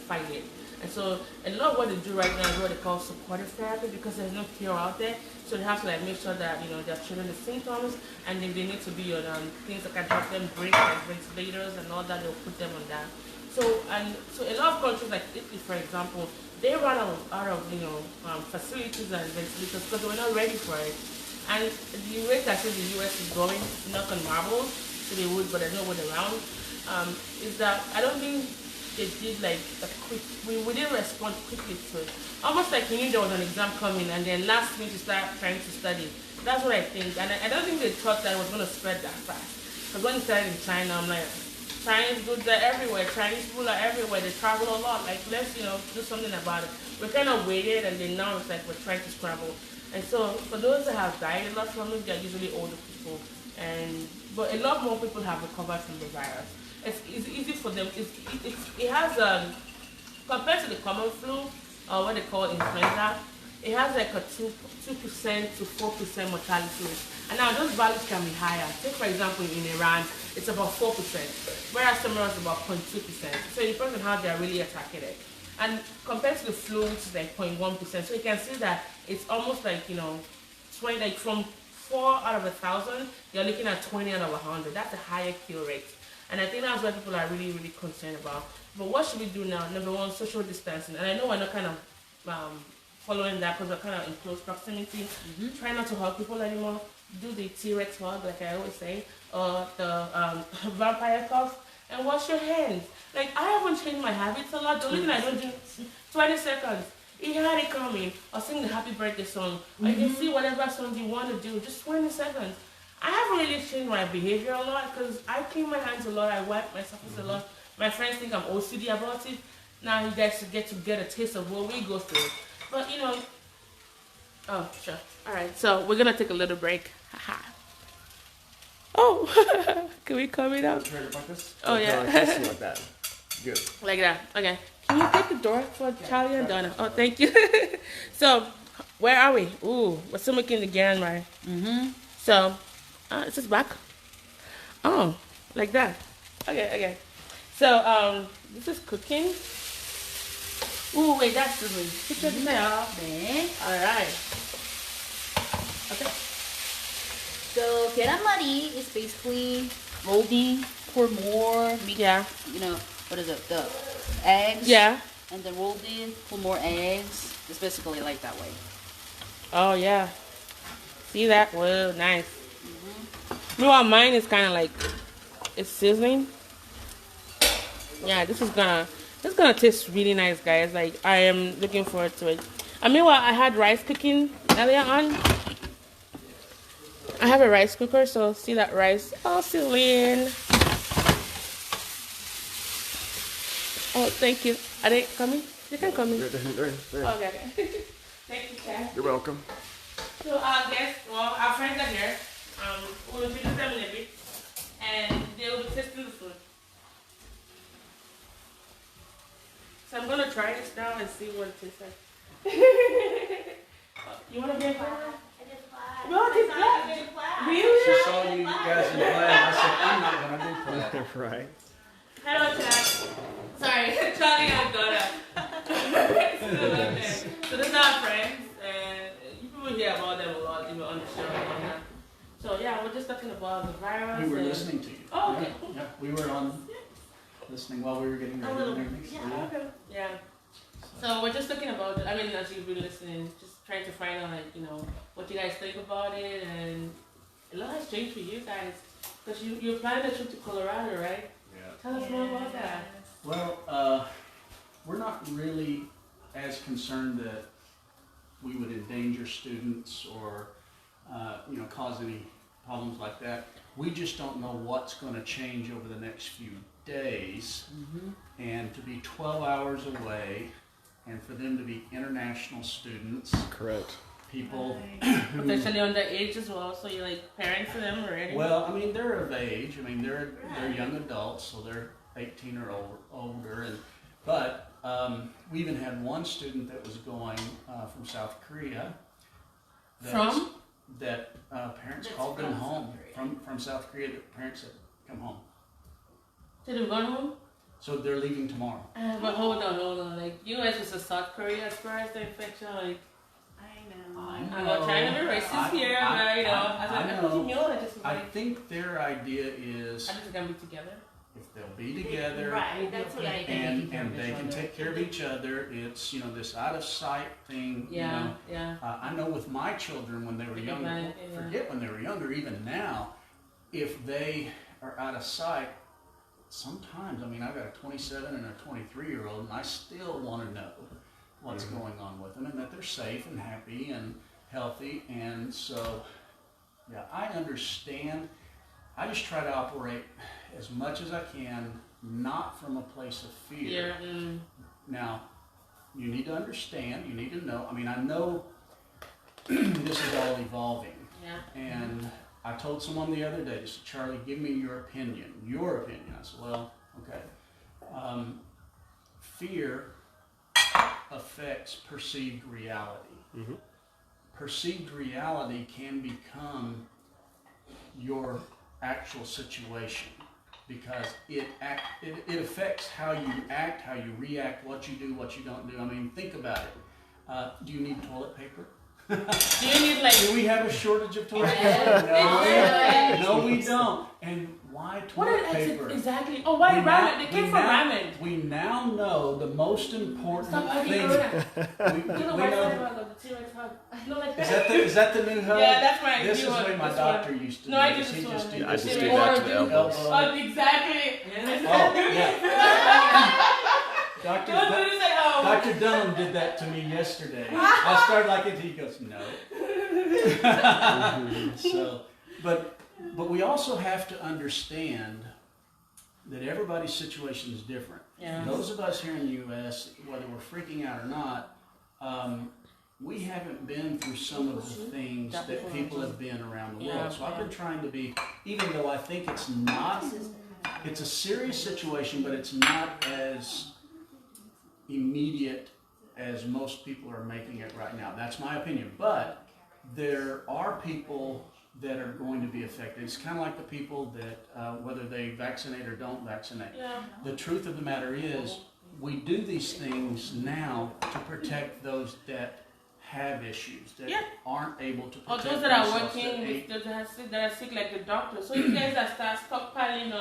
[SPEAKER 2] fight it. And so a lot of what they do right now is what they call supportive therapy because there's no cure out there. So they have to like make sure that they're treating the symptoms, and if they need to be on things that can help them breathe, like ventilators and all that, they'll put them on that. So a lot of countries like Italy, for example, they run out of facilities and ventilators because they were not ready for it. And the rate that the US is going, knock on marbles, so they would, but there's no one around, is that I don't think they did like a quick, we didn't respond quickly to it. Almost like you knew there was an exam coming and then last minute to start trying to study. That's what I think. And I don't think they thought that it was going to spread that fast. Because when it started in China, I'm like, Chinese goods are everywhere, Chinese people are everywhere, they travel a lot, like let's, do something about it. We kind of waited and then now it's like we're trying to scramble. And so for those that have died a lot from it, they're usually older people. But a lot more people have recovered from the virus. It's easy for them. It has, compared to the common flu, or what they call influenza, it has like a 2% to 4% mortality rate. And now those values can be higher. Take for example in Iran, it's about 4%, whereas somewhere else about 0.2%. So it depends on how they're really attacking it. And compared to the flu, which is like 0.1%, so you can see that it's almost like 20, like from 4 out of 1,000, you're looking at 20 out of 100. That's a higher cure rate. And I think that's what people are really, really concerned about. But what should we do now? Number one, social distancing. And I know we're not kind of following that because we're kind of in close proximity. Try not to hug people anymore. Do the T-Rex hug, like I always say, or the vampire cough, and wash your hands. Like, I haven't changed my habits a lot. The only thing I don't do, 20 seconds. You had it coming, or sing the happy birthday song, or you can see whatever song you want to do, just 20 seconds. I haven't really changed my behavior a lot because I clean my hands a lot, I wipe my surface a lot. My friends think I'm OCD about it. Now you guys get to get a taste of what we go through. But you know, oh, sure. All right, so we're going to take a little break. Haha. Oh, can we come it up?
[SPEAKER 1] Like this?
[SPEAKER 2] Oh, yeah.
[SPEAKER 1] Like that. Good.
[SPEAKER 2] Like that. Okay. Can you take the door for Charlie and Donna? Oh, thank you. So, where are we? Ooh, we're still making the garan right. So, is this back? Oh, like that. Okay. So, this is cooking. Ooh, wait, that's the one. Picture the
[SPEAKER 3] 네.
[SPEAKER 2] Alright. Okay.
[SPEAKER 3] So 계란말이 is basically rolled for more meat.
[SPEAKER 2] Yeah.
[SPEAKER 3] You know, what is it? The eggs.
[SPEAKER 2] Yeah.
[SPEAKER 3] And then rolled in for more eggs. It's basically like that way.
[SPEAKER 2] Oh, yeah. See that? Whoa, nice. Meanwhile, mine is kind of like, it's sizzling. Yeah, this is gonna taste really nice, guys. Like, I am looking forward to it. And meanwhile, I had rice cooking earlier on. I have a rice cooker, so see that rice all sizzling. Oh, thank you. Are they coming? You can come in.
[SPEAKER 1] They're in.
[SPEAKER 2] Okay. Thank you, Kat.
[SPEAKER 1] You're welcome.
[SPEAKER 2] So, our friends are here. We'll introduce them in a bit, and they will be tasting the food. So I'm gonna try this now and see what it tastes like. You wanna be a fan? No, it's black. Really?
[SPEAKER 4] She saw you guys in play, and I said, I'm not going to do play.
[SPEAKER 1] Right.
[SPEAKER 2] Hello, Chad. Sorry, Charlie and Donna. So these are our friends, and you people hear about them a lot, even on the show and whatnot. So yeah, we're just talking about the virus.
[SPEAKER 4] We were listening to you.
[SPEAKER 2] Oh, okay.
[SPEAKER 4] Yeah, we were on listening while we were getting ready and everything.
[SPEAKER 2] Yeah, okay. Yeah. So we're just talking about it. I mean, as you've been listening, just trying to find out, like, you know, what you guys think about it, and a lot has changed for you guys. Because you're planning a trip to Colorado, right?
[SPEAKER 1] Yeah.
[SPEAKER 2] Tell us more about that.
[SPEAKER 4] Well, we're not really as concerned that we would endanger students or, cause any problems like that. We just don't know what's going to change over the next few days. And to be 12 hours away, and for them to be international students.
[SPEAKER 1] Correct.
[SPEAKER 4] People
[SPEAKER 2] potentially underage as well, so you're like parents for them already.
[SPEAKER 4] Well, I mean, they're of age. I mean, they're young adults, so they're 18 or older. But we even had one student that was going from South Korea. That parents called them home from South Korea. That parents said, "Come home."
[SPEAKER 2] So they're going home.
[SPEAKER 4] So they're leaving tomorrow.
[SPEAKER 2] But hold on. Like, U.S. was a South Korea as far as the infection. Like, I'm not trying to be racist here, but
[SPEAKER 4] I think their idea is
[SPEAKER 2] I think they're gonna be together.
[SPEAKER 4] If they'll be together,
[SPEAKER 3] Right, that's what I
[SPEAKER 4] and they can take care of each other. It's this out of sight thing.
[SPEAKER 2] Yeah.
[SPEAKER 4] I know with my children when they were younger. Forget when they were younger. Even now, if they are out of sight. Sometimes, I mean, I've got a 27 and a 23-year-old, and I still want to know what's going on with them and that they're safe and happy and healthy. And so, yeah, I understand. I just try to operate as much as I can, not from a place of fear. Now, you need to understand, you need to know. I mean, I know this is all evolving.
[SPEAKER 2] Yeah.
[SPEAKER 4] And I told someone the other day, said, Charlie, give me your opinion. Your opinion. I said, well, okay. Fear affects perceived reality. Perceived reality can become your actual situation because it affects how you act, how you react, what you do, what you don't do. I mean, think about it. Do you need toilet paper?
[SPEAKER 2] Do you need like?
[SPEAKER 4] Do we have a shortage of toilet paper?
[SPEAKER 3] Yes.
[SPEAKER 4] No, we don't. And why
[SPEAKER 2] What
[SPEAKER 4] toilet
[SPEAKER 2] is
[SPEAKER 4] paper?
[SPEAKER 2] exactly? Oh, why ramen? They came from ramen.
[SPEAKER 4] We now know the most important thing.
[SPEAKER 2] You
[SPEAKER 4] We
[SPEAKER 2] know why
[SPEAKER 4] know.
[SPEAKER 2] the T-Rex hug? No, like
[SPEAKER 4] Is that the new hug?
[SPEAKER 2] Yeah, that's my
[SPEAKER 4] This is
[SPEAKER 2] new
[SPEAKER 4] the way
[SPEAKER 2] one,
[SPEAKER 4] my
[SPEAKER 2] this
[SPEAKER 4] doctor
[SPEAKER 2] one.
[SPEAKER 4] used to
[SPEAKER 2] No,
[SPEAKER 4] do
[SPEAKER 2] I
[SPEAKER 4] this.
[SPEAKER 2] just
[SPEAKER 4] He
[SPEAKER 2] do
[SPEAKER 4] just
[SPEAKER 2] one.
[SPEAKER 4] do
[SPEAKER 1] I
[SPEAKER 4] this.
[SPEAKER 1] just do that to the elbows.
[SPEAKER 2] Oh, exactly.
[SPEAKER 4] Oh, yeah.
[SPEAKER 2] Don't do this at home.
[SPEAKER 4] Dr. Dunham did that to me yesterday. I started like it. He goes, no. So, but we also have to understand that everybody's situation is different.
[SPEAKER 2] Yeah.
[SPEAKER 4] Those of us here in the U.S., whether we're freaking out or not, we haven't been through some of the things that people have been around the world. So I've been trying to be, even though I think it's a serious situation, but it's not as immediate as most people are making it right now. That's my opinion. But there are people that are going to be affected. It's kind of like the people that, whether they vaccinate or don't vaccinate.
[SPEAKER 2] Yeah.
[SPEAKER 4] The truth of the matter is, we do these things now to protect those that have issues, that aren't able to
[SPEAKER 2] Or
[SPEAKER 4] protect
[SPEAKER 2] those that are
[SPEAKER 4] themselves,
[SPEAKER 2] working
[SPEAKER 4] that
[SPEAKER 2] with those that are sick, like the doctor. So you guys that start stockpiling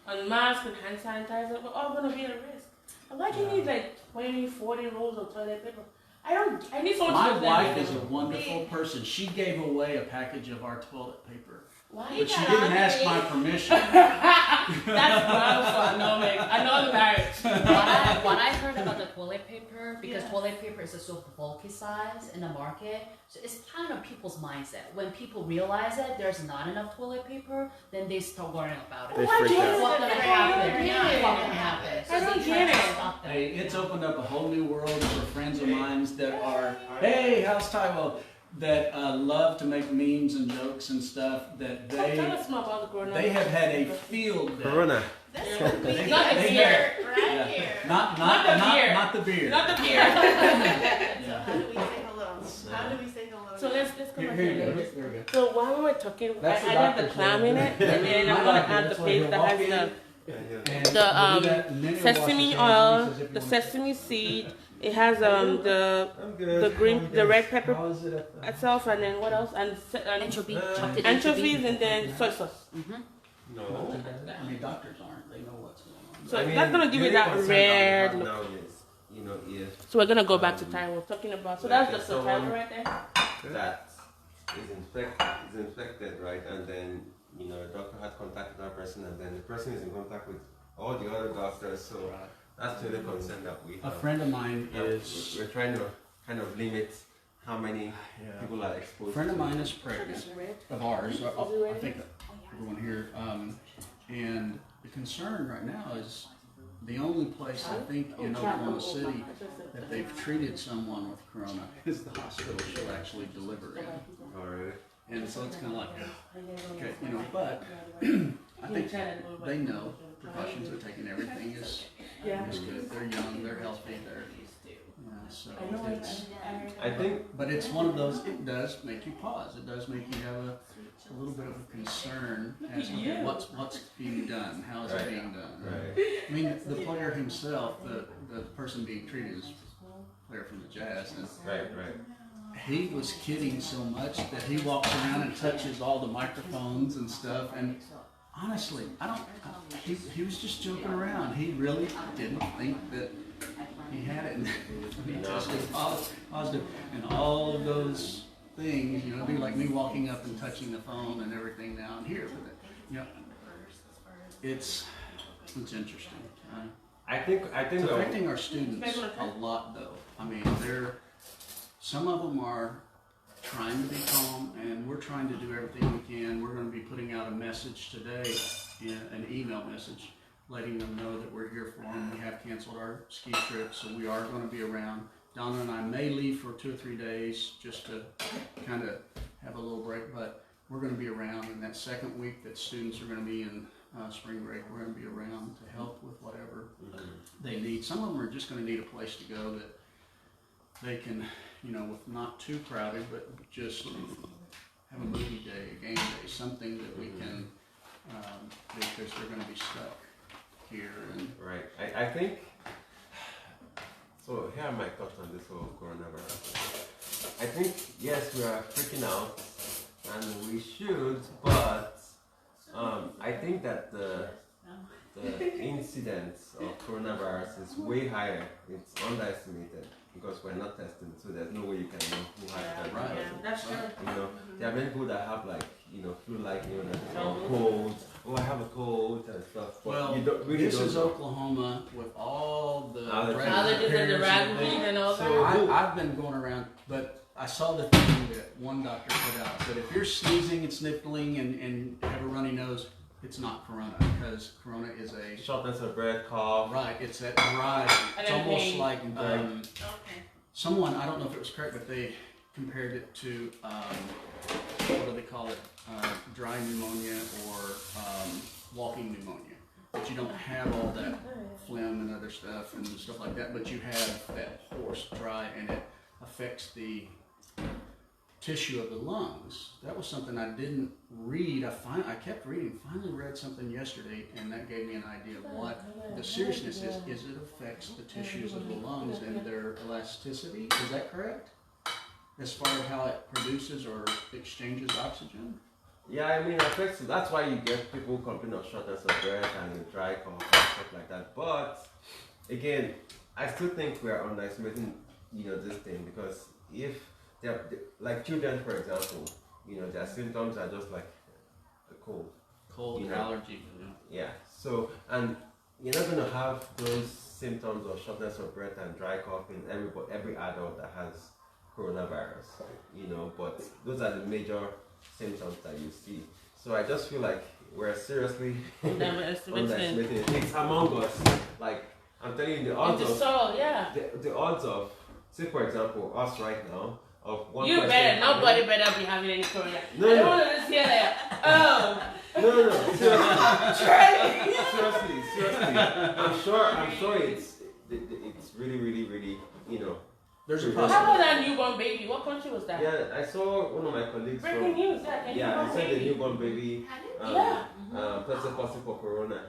[SPEAKER 2] on masks and hand sanitizer, we're all going to be at risk. And why do you need like 20, 40 rolls of toilet paper? I need someone
[SPEAKER 4] My
[SPEAKER 2] to do
[SPEAKER 4] wife
[SPEAKER 2] that.
[SPEAKER 4] is a wonderful person. She gave away a package of our toilet paper,
[SPEAKER 2] Why?
[SPEAKER 4] but she didn't ask my permission.
[SPEAKER 2] That's gross for I know the marriage.
[SPEAKER 3] What I heard about the toilet paper, because toilet paper is a so bulky size in the market, so it's kind of people's mindset. When people realize that there's not enough toilet paper, then they start worrying about it.
[SPEAKER 1] They freak out.
[SPEAKER 3] What's gonna happen?
[SPEAKER 2] Yeah.
[SPEAKER 3] What's gonna happen? So
[SPEAKER 2] I don't
[SPEAKER 3] they try
[SPEAKER 2] get
[SPEAKER 3] to
[SPEAKER 2] it.
[SPEAKER 3] stop them.
[SPEAKER 4] Hey, it's opened up a whole new world for friends of mine that are, hey, how's Taiwo? That love to make memes and jokes and stuff. That
[SPEAKER 2] Tell us more about the corona.
[SPEAKER 4] they have had a field day.
[SPEAKER 1] Corona.
[SPEAKER 2] Not the
[SPEAKER 4] They
[SPEAKER 2] beer.
[SPEAKER 4] Yeah.
[SPEAKER 2] here.
[SPEAKER 4] Not the beer.
[SPEAKER 2] Not the beer.
[SPEAKER 5] How do we say hello? How do we say hello?
[SPEAKER 2] So let's go back
[SPEAKER 4] Here you
[SPEAKER 2] to
[SPEAKER 4] go.
[SPEAKER 2] this.
[SPEAKER 4] There we go.
[SPEAKER 2] So while we were talking,
[SPEAKER 4] That's the
[SPEAKER 2] I got the
[SPEAKER 4] doctor's
[SPEAKER 2] clam
[SPEAKER 4] one.
[SPEAKER 2] in it, and then I'm gonna add the paste that has
[SPEAKER 4] And
[SPEAKER 2] the
[SPEAKER 4] we'll do that, and then he'll wash
[SPEAKER 2] sesame
[SPEAKER 4] his hands,
[SPEAKER 2] oil,
[SPEAKER 4] and he says if you
[SPEAKER 2] the
[SPEAKER 4] want-
[SPEAKER 2] sesame seed. It has the green, the red pepper itself, and then what else? And
[SPEAKER 3] Anchovy, chopped
[SPEAKER 2] anchovies, and then soy sauce.
[SPEAKER 6] No.
[SPEAKER 4] I mean, doctors aren't. They know what's going on.
[SPEAKER 2] So that's gonna give it that red look.
[SPEAKER 6] Now is, you know, if
[SPEAKER 2] So we're gonna go back to Taiwan talking about. So that's the Taiwan right there.
[SPEAKER 6] that is infected, right? And then, you know, the doctor had contacted that person, and then the person is in contact with all the other doctors. So that's the concern that we
[SPEAKER 4] A
[SPEAKER 6] have.
[SPEAKER 4] friend of mine
[SPEAKER 6] That
[SPEAKER 4] is.
[SPEAKER 6] we're trying to kind of limit how many people are exposed.
[SPEAKER 4] A friend of
[SPEAKER 6] to
[SPEAKER 4] mine is pregnant of ours. I think everyone here. And the concern right now is the only place I think in Oklahoma City that they've treated someone with corona is the hospital she'll actually deliver in.
[SPEAKER 6] All right.
[SPEAKER 4] And so it's kind of like, okay, you know, but I think they know precautions are taken. Everything is good. They're young, they're healthy, so it's,
[SPEAKER 6] I think,
[SPEAKER 4] but it's one of those, it does make you pause. It does make you have a little bit of a concern as to what's being done, how is it being done.
[SPEAKER 6] right.
[SPEAKER 4] I mean, the player himself, the person being treated is a player from the Jazz, and
[SPEAKER 6] Right.
[SPEAKER 4] he was kidding so much that he walks around and touches all the microphones and stuff. And honestly, he was just joking around. He really didn't think that he had it. And he tested positive. And all of those things, you know, it'd be like me walking up and touching the phone and everything down here. But, you know, it's interesting.
[SPEAKER 6] I think
[SPEAKER 4] It's affecting our students a lot, though. I mean, some of them are trying to be calm, and we're trying to do everything we can. We're going to be putting out a message today, an email message, letting them know that we're here for them. We have canceled our ski trip, so we are going to be around. Donna and I may leave for 2 or 3 days just to kind of have a little break, but we're going to be around. In that second week that students are going to be in spring break, we're going to be around to help with whatever they need. Some of them are just going to need a place to go that they can, you know, with not too crowded, but just have a movie day, a game day, something that we can, because they're going to be stuck here. And
[SPEAKER 6] right. I think, so here are my thoughts on this whole coronavirus. I think yes, we are freaking out, and we should, but I think that the incidence of coronavirus is way higher. It's underestimated because we're not testing, so there's no way you can know who has that.
[SPEAKER 4] Right.
[SPEAKER 2] Yeah, that's true.
[SPEAKER 6] You know, there are many people that have like, you know, flu-like illness or colds. Oh, I have a cold and stuff. But
[SPEAKER 4] Well,
[SPEAKER 6] you don't, really
[SPEAKER 4] this
[SPEAKER 6] don't
[SPEAKER 4] is
[SPEAKER 6] know.
[SPEAKER 4] Oklahoma with all the
[SPEAKER 6] Allergens.
[SPEAKER 2] Allergens and the ragweed and all that.
[SPEAKER 4] So I've been going around, but I saw the thing that one doctor put out that if you're sneezing and sniffling and have a runny nose, it's not corona, because corona is a
[SPEAKER 6] Shortness of breath, cough.
[SPEAKER 4] right. It's that dry. It's almost like
[SPEAKER 5] Okay.
[SPEAKER 4] someone, I don't know if it was correct, but they compared it to what do they call it? Dry pneumonia or walking pneumonia. But you don't have all that phlegm and other stuff and stuff like that, but you have that hoarse, dry, and it affects the tissue of the lungs. That was something I didn't read. I kept reading. Finally read something yesterday, and that gave me an idea of what the seriousness is. Is it affects the tissues of the lungs and their elasticity? Is that correct? As far as how it produces or exchanges oxygen?
[SPEAKER 6] Yeah, I mean, it affects. That's why you get people complain of shortness of breath and dry cough and stuff like that. But again, I still think we are underestimating, you know, this thing, because if they're like children, for example, you know, their symptoms are just like a cold.
[SPEAKER 4] Cold,
[SPEAKER 6] You know?
[SPEAKER 4] allergy.
[SPEAKER 6] Yeah. So, and you're not going to have those symptoms of shortness of breath and dry cough in every adult that has coronavirus, you know, but those are the major symptoms that you see. So I just feel like we're seriously underestimating it. It's among us. Like, I'm telling you, the odds
[SPEAKER 2] In the
[SPEAKER 6] of
[SPEAKER 2] soul, yeah.
[SPEAKER 6] the odds of, say for example, us right now, of one
[SPEAKER 2] You
[SPEAKER 6] person
[SPEAKER 2] better,
[SPEAKER 6] having-
[SPEAKER 2] nobody better be having any corona.
[SPEAKER 6] No,
[SPEAKER 2] I don't
[SPEAKER 6] no.
[SPEAKER 2] want to just hear like, oh,
[SPEAKER 6] No, seriously.
[SPEAKER 2] Trey.
[SPEAKER 6] seriously. I'm sure it's really, you know.
[SPEAKER 4] There's a
[SPEAKER 2] How
[SPEAKER 4] possibility.
[SPEAKER 2] about that newborn baby? What country was that?
[SPEAKER 6] Yeah, I saw one of my colleagues
[SPEAKER 2] Breaking
[SPEAKER 6] from.
[SPEAKER 2] news, yeah.
[SPEAKER 6] Yeah, he said the newborn baby
[SPEAKER 2] Yeah.
[SPEAKER 6] tested positive for corona.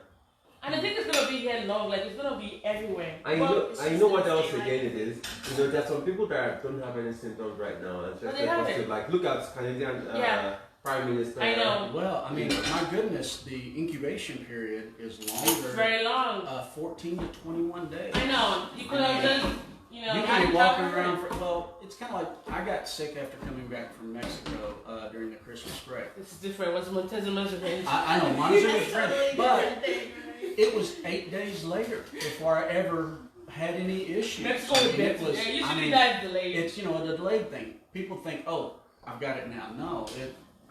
[SPEAKER 2] And I think it's gonna be here long, like it's gonna be everywhere.
[SPEAKER 6] I
[SPEAKER 2] Well,
[SPEAKER 6] know, I know what else again it is. You know, there's some people that don't have any symptoms right now and
[SPEAKER 2] But
[SPEAKER 6] tested
[SPEAKER 2] they have
[SPEAKER 6] positive.
[SPEAKER 2] it.
[SPEAKER 6] Like, look at Canadian
[SPEAKER 2] Yeah.
[SPEAKER 6] Prime Minister.
[SPEAKER 2] I know.
[SPEAKER 4] Well, I mean, my goodness, the incubation period is
[SPEAKER 2] It's
[SPEAKER 4] longer.
[SPEAKER 2] very long.
[SPEAKER 4] 14 to 21 days.
[SPEAKER 2] I know. You could have just, you know,
[SPEAKER 4] You can
[SPEAKER 2] had
[SPEAKER 4] be walking
[SPEAKER 2] doctor-
[SPEAKER 4] around for, well, it's kind of like, I got sick after coming back from Mexico during the Christmas break.
[SPEAKER 2] It's different. What's Montezuma's revenge?
[SPEAKER 4] I know, mine is a
[SPEAKER 5] That's
[SPEAKER 4] different,
[SPEAKER 5] totally
[SPEAKER 4] but
[SPEAKER 5] different thing, right?
[SPEAKER 4] it was 8 days later before I ever had any issues.
[SPEAKER 2] Mexico
[SPEAKER 4] I
[SPEAKER 2] is
[SPEAKER 4] mean, it
[SPEAKER 2] better.
[SPEAKER 4] was,
[SPEAKER 2] Yeah,
[SPEAKER 4] I
[SPEAKER 2] usually
[SPEAKER 4] mean,
[SPEAKER 2] that's delayed.
[SPEAKER 4] it's, you know, a delayed thing. People think, oh, I've got it now. No,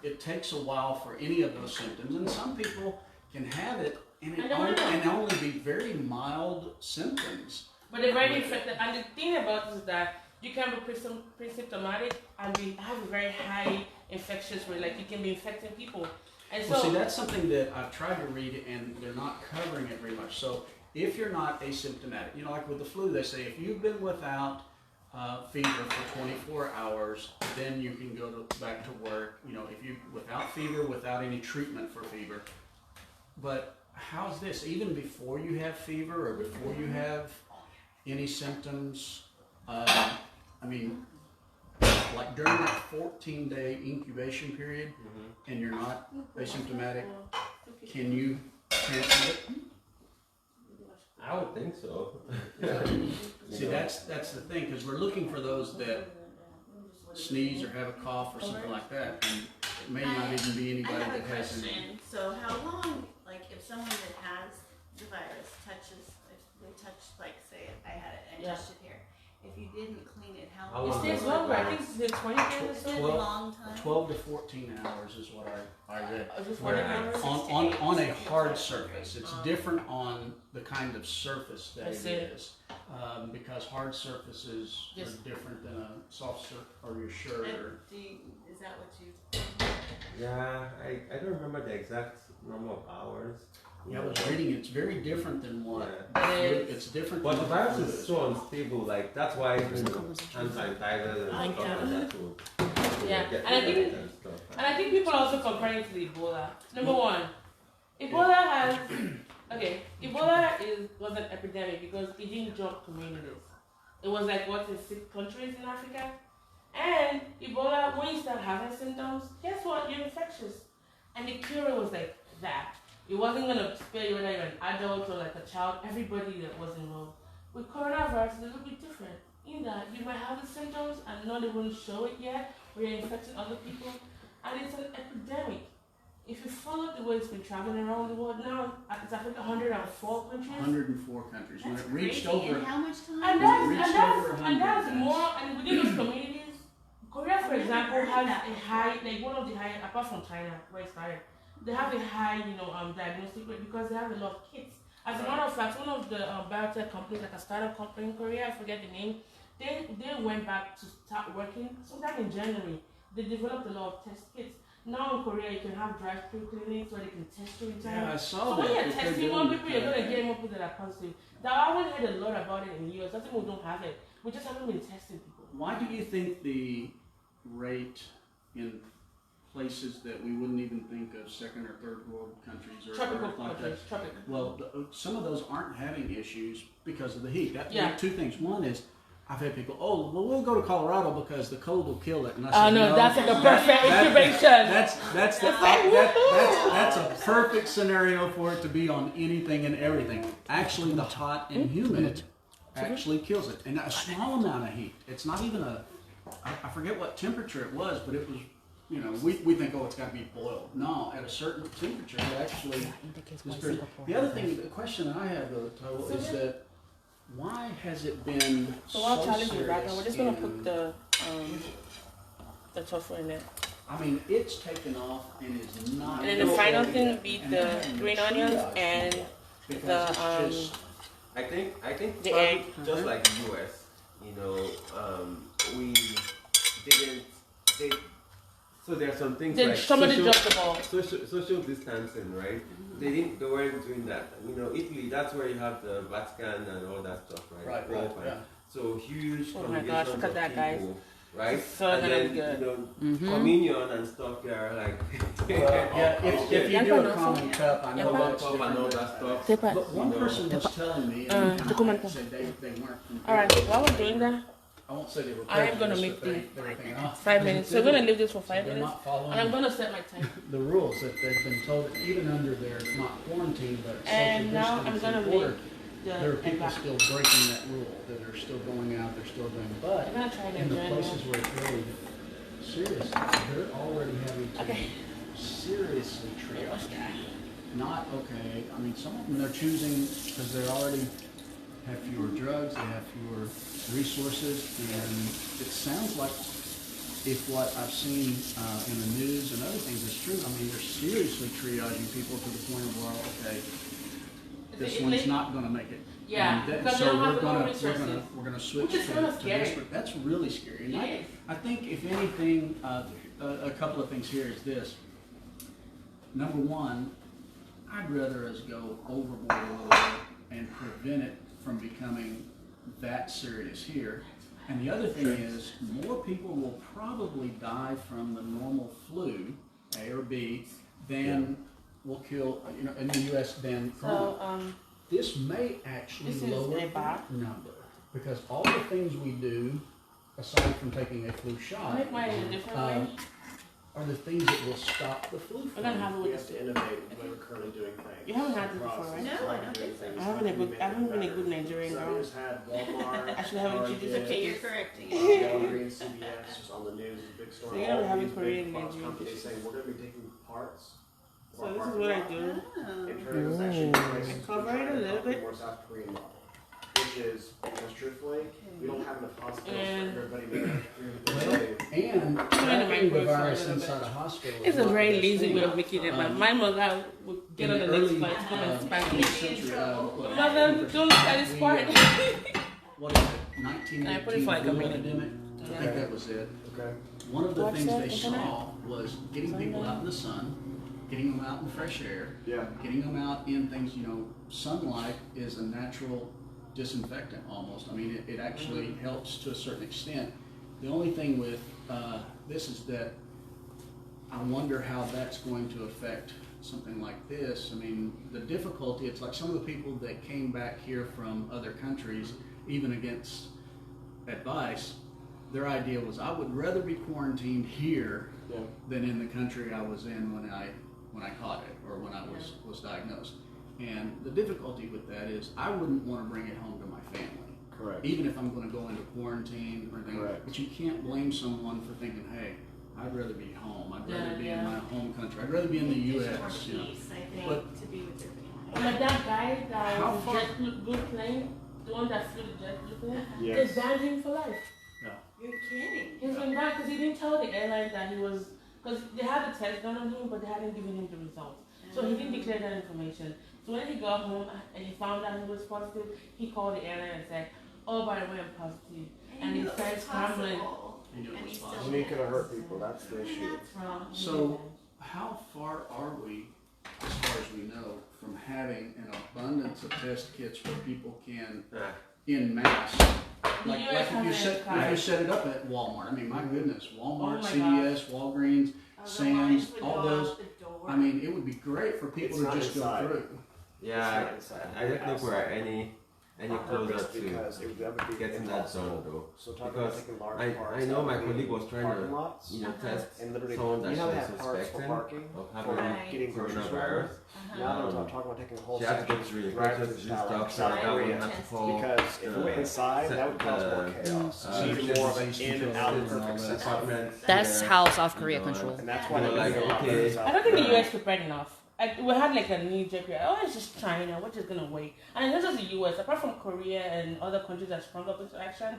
[SPEAKER 4] it takes a while for any of those symptoms, and some people can have it and
[SPEAKER 2] I don't know.
[SPEAKER 4] only be very mild symptoms.
[SPEAKER 2] But they're very infected. And the thing about it is that you can be pre-symptomatic and have a very high infectious rate. Like you can be infecting people. And so,
[SPEAKER 4] Well, see, that's something that I've tried to read, and they're not covering it very much. So if you're not asymptomatic, you know, like with the flu, they say if you've been without fever for 24 hours, then you can go back to work. You know, if you without fever, without any treatment for fever. But how's this? Even before you have fever or before you have any symptoms, I mean, like during that 14-day incubation period, and you're not asymptomatic, can you transmit it?
[SPEAKER 6] I would think so.
[SPEAKER 4] See, that's the thing, because we're looking for those that sneeze or have a cough or something like that, and it may not even be
[SPEAKER 5] I
[SPEAKER 4] anybody
[SPEAKER 5] have a
[SPEAKER 4] that has any.
[SPEAKER 5] question. So how long, like if someone that has the virus touches, if they touch, like say I had it, I
[SPEAKER 2] Yeah.
[SPEAKER 5] touched it here. If you didn't clean it, how
[SPEAKER 6] How
[SPEAKER 5] long?
[SPEAKER 2] it
[SPEAKER 6] long
[SPEAKER 2] stays
[SPEAKER 6] does it
[SPEAKER 2] longer. I
[SPEAKER 6] last?
[SPEAKER 2] think it's the 20 days or
[SPEAKER 5] Is it
[SPEAKER 2] so.
[SPEAKER 5] a
[SPEAKER 4] 12
[SPEAKER 5] long time?
[SPEAKER 4] 12 to 14 hours is what I read.
[SPEAKER 2] Just
[SPEAKER 4] Where
[SPEAKER 2] 20 hours?
[SPEAKER 4] on a hard surface. It's different on the kind of surface that
[SPEAKER 2] I
[SPEAKER 4] it
[SPEAKER 2] see.
[SPEAKER 4] is, because hard surfaces
[SPEAKER 2] Yes.
[SPEAKER 4] are different than a soft surface or your shirt.
[SPEAKER 5] And
[SPEAKER 4] Or
[SPEAKER 5] is that what you?
[SPEAKER 6] Yeah, I don't remember the exact number of hours.
[SPEAKER 4] yeah, I was reading. It's very different than what
[SPEAKER 6] Yeah.
[SPEAKER 4] it's different.
[SPEAKER 6] But the
[SPEAKER 4] than
[SPEAKER 6] virus
[SPEAKER 4] what
[SPEAKER 6] is
[SPEAKER 4] flu
[SPEAKER 6] so unstable, like that's why hand sanitizers and stuff like that too.
[SPEAKER 2] Yeah,
[SPEAKER 6] Get
[SPEAKER 2] and I
[SPEAKER 6] rid of
[SPEAKER 2] think-
[SPEAKER 6] it and stuff.
[SPEAKER 2] And I think people are also comparing it to the Ebola. Number one, Ebola has, okay, Ebola was an epidemic because it didn't jump communities. It was like what in 6 countries in Africa, And Ebola, when you start having symptoms, guess what? You're infectious. And the cure was like that. It wasn't going to spare you whether you're an adult or like a child. Everybody that was involved. With coronavirus, it's a little bit different. In that you might have the symptoms and not even show it yet, or you're infecting other people. And it's an epidemic. If you follow the way it's been traveling around the world now, it's I think 104 countries.
[SPEAKER 4] 104 countries. When
[SPEAKER 5] That's
[SPEAKER 4] it reached
[SPEAKER 5] crazy.
[SPEAKER 4] over,
[SPEAKER 5] And how much time?
[SPEAKER 2] And that's more. And within those communities, Korea, for example, has a high, like one of the high, apart from China, where it started, they have a high, diagnostic rate because they have a lot of kits. As a matter of fact, one of the biotech companies, like a startup company in Korea, I forget the name, they went back to start working sometime in January. They developed a lot of test kits. Now in Korea, you can have drive-through clinics where they can test you in time.
[SPEAKER 4] yeah, I saw
[SPEAKER 2] So
[SPEAKER 4] that.
[SPEAKER 2] when you're
[SPEAKER 4] that they're
[SPEAKER 2] testing more
[SPEAKER 4] doing
[SPEAKER 2] people, you're going to
[SPEAKER 4] that.
[SPEAKER 2] get more people that are positive. Now, I haven't heard a lot about it in the US. Doesn't mean we don't have it. We just haven't been testing people.
[SPEAKER 4] Why do you think the rate in places that we wouldn't even think of second or third world countries or
[SPEAKER 2] Tropical
[SPEAKER 4] like that?
[SPEAKER 2] countries, tropical.
[SPEAKER 4] Well, some of those aren't having issues because of the heat.
[SPEAKER 2] Yeah.
[SPEAKER 4] Two things. One is, I've had people, oh, well, we'll go to Colorado because the cold will kill it. And I
[SPEAKER 2] Oh
[SPEAKER 4] said,
[SPEAKER 2] no, that's like a perfect incubation.
[SPEAKER 4] That's a perfect scenario for it to be on anything and everything. Actually, the hot and humid actually kills it, and a small amount of heat. It's not even I forget what temperature it was, but it was. We think, oh, it's got to be boiled. No, at a certain temperature, it actually is pretty. The other thing, the question I have, though, Toto, is that why has it been
[SPEAKER 2] So while
[SPEAKER 4] so
[SPEAKER 2] Charlie's in the background, we're just gonna
[SPEAKER 4] serious
[SPEAKER 2] put the tofu in there.
[SPEAKER 4] I mean, it's taken off and is not.
[SPEAKER 2] And then the final thing would be
[SPEAKER 4] And
[SPEAKER 2] the
[SPEAKER 4] having
[SPEAKER 2] green
[SPEAKER 4] triage
[SPEAKER 2] onions and
[SPEAKER 4] because
[SPEAKER 2] the,
[SPEAKER 4] it's just-
[SPEAKER 6] I think
[SPEAKER 2] The
[SPEAKER 6] probably
[SPEAKER 2] egg.
[SPEAKER 6] just like the US, we didn't. So there are some things
[SPEAKER 2] then
[SPEAKER 6] like
[SPEAKER 2] somebody
[SPEAKER 6] social,
[SPEAKER 2] dropped the ball.
[SPEAKER 6] social distancing, right? They weren't doing that. Italy, that's where you have the Vatican and all that stuff, right?
[SPEAKER 4] Right,
[SPEAKER 6] Open.
[SPEAKER 4] yeah.
[SPEAKER 6] So huge
[SPEAKER 2] Oh my
[SPEAKER 6] congregations
[SPEAKER 2] gosh, look at
[SPEAKER 6] of
[SPEAKER 2] that, guys.
[SPEAKER 6] people, right?
[SPEAKER 2] So
[SPEAKER 6] and
[SPEAKER 2] gonna
[SPEAKER 6] then,
[SPEAKER 2] be good.
[SPEAKER 6] communion and stuff, they are like,
[SPEAKER 4] Yeah, if you do a common cup, I know that's
[SPEAKER 6] and all
[SPEAKER 4] different.
[SPEAKER 6] that stuff.
[SPEAKER 2] Tepa.
[SPEAKER 4] But one person was telling me,
[SPEAKER 2] Uh,
[SPEAKER 4] and
[SPEAKER 2] document.
[SPEAKER 4] I said they weren't.
[SPEAKER 2] Alright, while we're doing that,
[SPEAKER 4] I won't say they were.
[SPEAKER 2] I am gonna
[SPEAKER 4] prejudiced,
[SPEAKER 2] make
[SPEAKER 4] but they were thinking,
[SPEAKER 2] 5 minutes. So we're gonna leave this for 5
[SPEAKER 4] they're
[SPEAKER 2] minutes.
[SPEAKER 4] not following
[SPEAKER 2] And I'm gonna set my time.
[SPEAKER 4] the rules that they've been told, even under their not quarantine but
[SPEAKER 2] And
[SPEAKER 4] social
[SPEAKER 2] now I'm
[SPEAKER 4] distancing
[SPEAKER 2] gonna
[SPEAKER 4] order.
[SPEAKER 2] make
[SPEAKER 4] There are
[SPEAKER 2] the egg
[SPEAKER 4] people
[SPEAKER 2] back.
[SPEAKER 4] still breaking that rule. That are still going out. They're still doing. But
[SPEAKER 2] I'm gonna try
[SPEAKER 4] in the
[SPEAKER 2] again.
[SPEAKER 4] places where it's really serious, they're already having to
[SPEAKER 2] Okay.
[SPEAKER 4] seriously triage. Not okay. I mean, some of them they're choosing because they already have fewer drugs, they have fewer resources, and it sounds like if what I've seen in the news and other things is true, I mean, they're seriously triaging people to the point of, well, okay, this one's not going to make it.
[SPEAKER 2] Yeah,
[SPEAKER 4] And
[SPEAKER 2] because
[SPEAKER 4] so
[SPEAKER 2] they don't have
[SPEAKER 4] we're
[SPEAKER 2] the
[SPEAKER 4] gonna
[SPEAKER 2] resources.
[SPEAKER 4] we're gonna switch
[SPEAKER 2] Which is
[SPEAKER 4] to
[SPEAKER 2] kinda
[SPEAKER 4] this.
[SPEAKER 2] scary.
[SPEAKER 4] But that's really scary. And
[SPEAKER 2] It is.
[SPEAKER 4] I think if anything, a couple of things here is this. Number one, I'd rather us go overboard a little bit and prevent it from becoming that serious here. And the other thing is, more people will probably die from the normal flu, A or B, than will kill, in the U.S. than corona.
[SPEAKER 2] So,
[SPEAKER 4] This may actually
[SPEAKER 2] This is
[SPEAKER 4] lower
[SPEAKER 2] a bar.
[SPEAKER 4] that number because all the things we do, aside from taking a flu shot,
[SPEAKER 2] make mine in a different way.
[SPEAKER 4] are the things that will stop the flu.
[SPEAKER 2] We're gonna have it
[SPEAKER 1] We
[SPEAKER 2] with
[SPEAKER 1] have to innovate the way we're currently doing things.
[SPEAKER 2] You haven't had this before, right?
[SPEAKER 5] No, I don't think so.
[SPEAKER 2] I haven't been a good Nigerian
[SPEAKER 1] So I
[SPEAKER 2] girl.
[SPEAKER 1] just had Walmart.
[SPEAKER 2] I should have introduced a
[SPEAKER 5] Okay,
[SPEAKER 2] kid.
[SPEAKER 5] you're correcting.
[SPEAKER 1] Walgreens, CVS, just on the news, a big story.
[SPEAKER 2] So you're gonna
[SPEAKER 1] All
[SPEAKER 2] have
[SPEAKER 1] these
[SPEAKER 2] it Korean
[SPEAKER 1] big pharma
[SPEAKER 2] Nigerian
[SPEAKER 1] companies
[SPEAKER 2] dishes.
[SPEAKER 1] saying we're gonna be taking parts. of
[SPEAKER 2] So
[SPEAKER 1] our
[SPEAKER 2] this is
[SPEAKER 1] parking
[SPEAKER 2] what I
[SPEAKER 1] lot
[SPEAKER 2] do.
[SPEAKER 1] and turning this actually into places
[SPEAKER 2] Cover
[SPEAKER 1] we're trying
[SPEAKER 2] it a
[SPEAKER 1] to
[SPEAKER 2] little
[SPEAKER 1] copy
[SPEAKER 2] bit.
[SPEAKER 1] more South Korean model, which is, because truthfully, we don't have enough hospitals
[SPEAKER 2] And-
[SPEAKER 1] for everybody to
[SPEAKER 4] And trapping the virus inside a hospital.
[SPEAKER 2] It's
[SPEAKER 4] is
[SPEAKER 2] a
[SPEAKER 4] not
[SPEAKER 2] very
[SPEAKER 4] the
[SPEAKER 2] lazy
[SPEAKER 4] thing.
[SPEAKER 2] way of making it. My mother would get on
[SPEAKER 4] In
[SPEAKER 2] the
[SPEAKER 4] the
[SPEAKER 2] next
[SPEAKER 4] early,
[SPEAKER 2] flight to come and spank me.
[SPEAKER 4] 20th century,
[SPEAKER 2] Mother, don't look at this part.
[SPEAKER 4] what is it, 1918
[SPEAKER 2] I put it for like a
[SPEAKER 4] flu
[SPEAKER 2] minute.
[SPEAKER 4] epidemic? I think that was it.
[SPEAKER 1] Okay.
[SPEAKER 4] One of the
[SPEAKER 2] What's
[SPEAKER 4] things
[SPEAKER 2] that,
[SPEAKER 4] they
[SPEAKER 2] internet?
[SPEAKER 4] saw was getting people out in the sun, getting them out in fresh air,
[SPEAKER 1] Yeah.
[SPEAKER 4] getting them out in things, sunlight is a natural disinfectant almost. I mean, it actually helps to a certain extent. The only thing with this is that I wonder how that's going to affect something like this. I mean, the difficulty, it's like some of the people that came back here from other countries, even against advice, their idea was, I would rather be quarantined here
[SPEAKER 1] Yeah.
[SPEAKER 4] than in the country I was in when I caught it or when I was diagnosed. And the difficulty with that is I wouldn't want to bring it home to my family.
[SPEAKER 1] Correct.
[SPEAKER 4] Even if I'm going to go into quarantine or anything.
[SPEAKER 1] Correct.
[SPEAKER 4] But you can't blame someone for thinking, hey, I'd rather be home. I'd rather be in
[SPEAKER 2] Yeah.
[SPEAKER 4] my home country. I'd rather be in the
[SPEAKER 5] There's more
[SPEAKER 4] U.S. You know.
[SPEAKER 5] peace, I think,
[SPEAKER 4] But-
[SPEAKER 5] to be with your family.
[SPEAKER 2] Like that guy that
[SPEAKER 4] How
[SPEAKER 2] was
[SPEAKER 4] far-
[SPEAKER 2] jet blue plane, the one that flew the jet blue plane,
[SPEAKER 1] Yes.
[SPEAKER 2] they banned him for life.
[SPEAKER 5] You're kidding.
[SPEAKER 2] He's been banned because he didn't tell the airline that he was, because they had the test done on him, but they hadn't given him the results. So he didn't declare that information. So when he got home and he found out he was positive, he called the airline and said, oh, by the way, I'm positive. And he started scrambling.
[SPEAKER 4] He knew it
[SPEAKER 5] And
[SPEAKER 4] was
[SPEAKER 5] he still
[SPEAKER 4] possible.
[SPEAKER 1] You ain't gonna hurt people. That's the issue.
[SPEAKER 4] So, how far are we, as far as we know, from having an abundance of test kits where people can, in mass, like
[SPEAKER 2] US
[SPEAKER 4] if you
[SPEAKER 2] hasn't tried.
[SPEAKER 4] set it up at Walmart? I mean, my goodness, Walmart,
[SPEAKER 2] Oh my
[SPEAKER 4] CVS, Walgreens, Sam's, all those.
[SPEAKER 5] Door.
[SPEAKER 4] I mean, it would be great for people
[SPEAKER 1] It's
[SPEAKER 4] to
[SPEAKER 1] not
[SPEAKER 4] just
[SPEAKER 1] inside.
[SPEAKER 4] go through.
[SPEAKER 6] Yeah,
[SPEAKER 1] It's not
[SPEAKER 6] I don't think we're any closer
[SPEAKER 1] because
[SPEAKER 6] to
[SPEAKER 1] that would be
[SPEAKER 6] getting that done though.
[SPEAKER 1] So talking about
[SPEAKER 6] Because
[SPEAKER 1] taking large
[SPEAKER 6] I
[SPEAKER 1] parts
[SPEAKER 6] know
[SPEAKER 1] out
[SPEAKER 6] my
[SPEAKER 1] of
[SPEAKER 6] colleague was trying
[SPEAKER 1] parking
[SPEAKER 6] to
[SPEAKER 1] lots,
[SPEAKER 6] test
[SPEAKER 1] and literally,
[SPEAKER 6] someone that
[SPEAKER 1] you
[SPEAKER 6] she
[SPEAKER 1] know, they
[SPEAKER 6] was
[SPEAKER 1] have parts for
[SPEAKER 6] suspecting
[SPEAKER 1] parking,
[SPEAKER 6] of
[SPEAKER 1] for
[SPEAKER 6] having
[SPEAKER 1] getting groceries.
[SPEAKER 6] coronavirus.
[SPEAKER 1] Now they're talking about taking a whole
[SPEAKER 6] She had to go
[SPEAKER 1] section
[SPEAKER 6] through
[SPEAKER 1] right
[SPEAKER 6] records
[SPEAKER 1] to
[SPEAKER 6] and stuff, so
[SPEAKER 1] South
[SPEAKER 6] that would
[SPEAKER 1] Korea.
[SPEAKER 6] have to fall.
[SPEAKER 1] Because if it went inside, that would cause more chaos. So you need more of an in and out perfect system.
[SPEAKER 6] Apartments
[SPEAKER 3] That's
[SPEAKER 6] there,
[SPEAKER 3] how South Korea
[SPEAKER 6] you know,
[SPEAKER 3] control.
[SPEAKER 1] And that's why
[SPEAKER 6] They
[SPEAKER 1] they
[SPEAKER 6] were like,
[SPEAKER 1] make a lot
[SPEAKER 6] okay.
[SPEAKER 1] better South
[SPEAKER 2] I don't think the
[SPEAKER 1] Korea.
[SPEAKER 2] US prepared enough. We had like a knee jerk reaction. Oh, it's just China. We're just gonna wait. And it's not just the US. Apart from Korea and other countries that sprung up into action,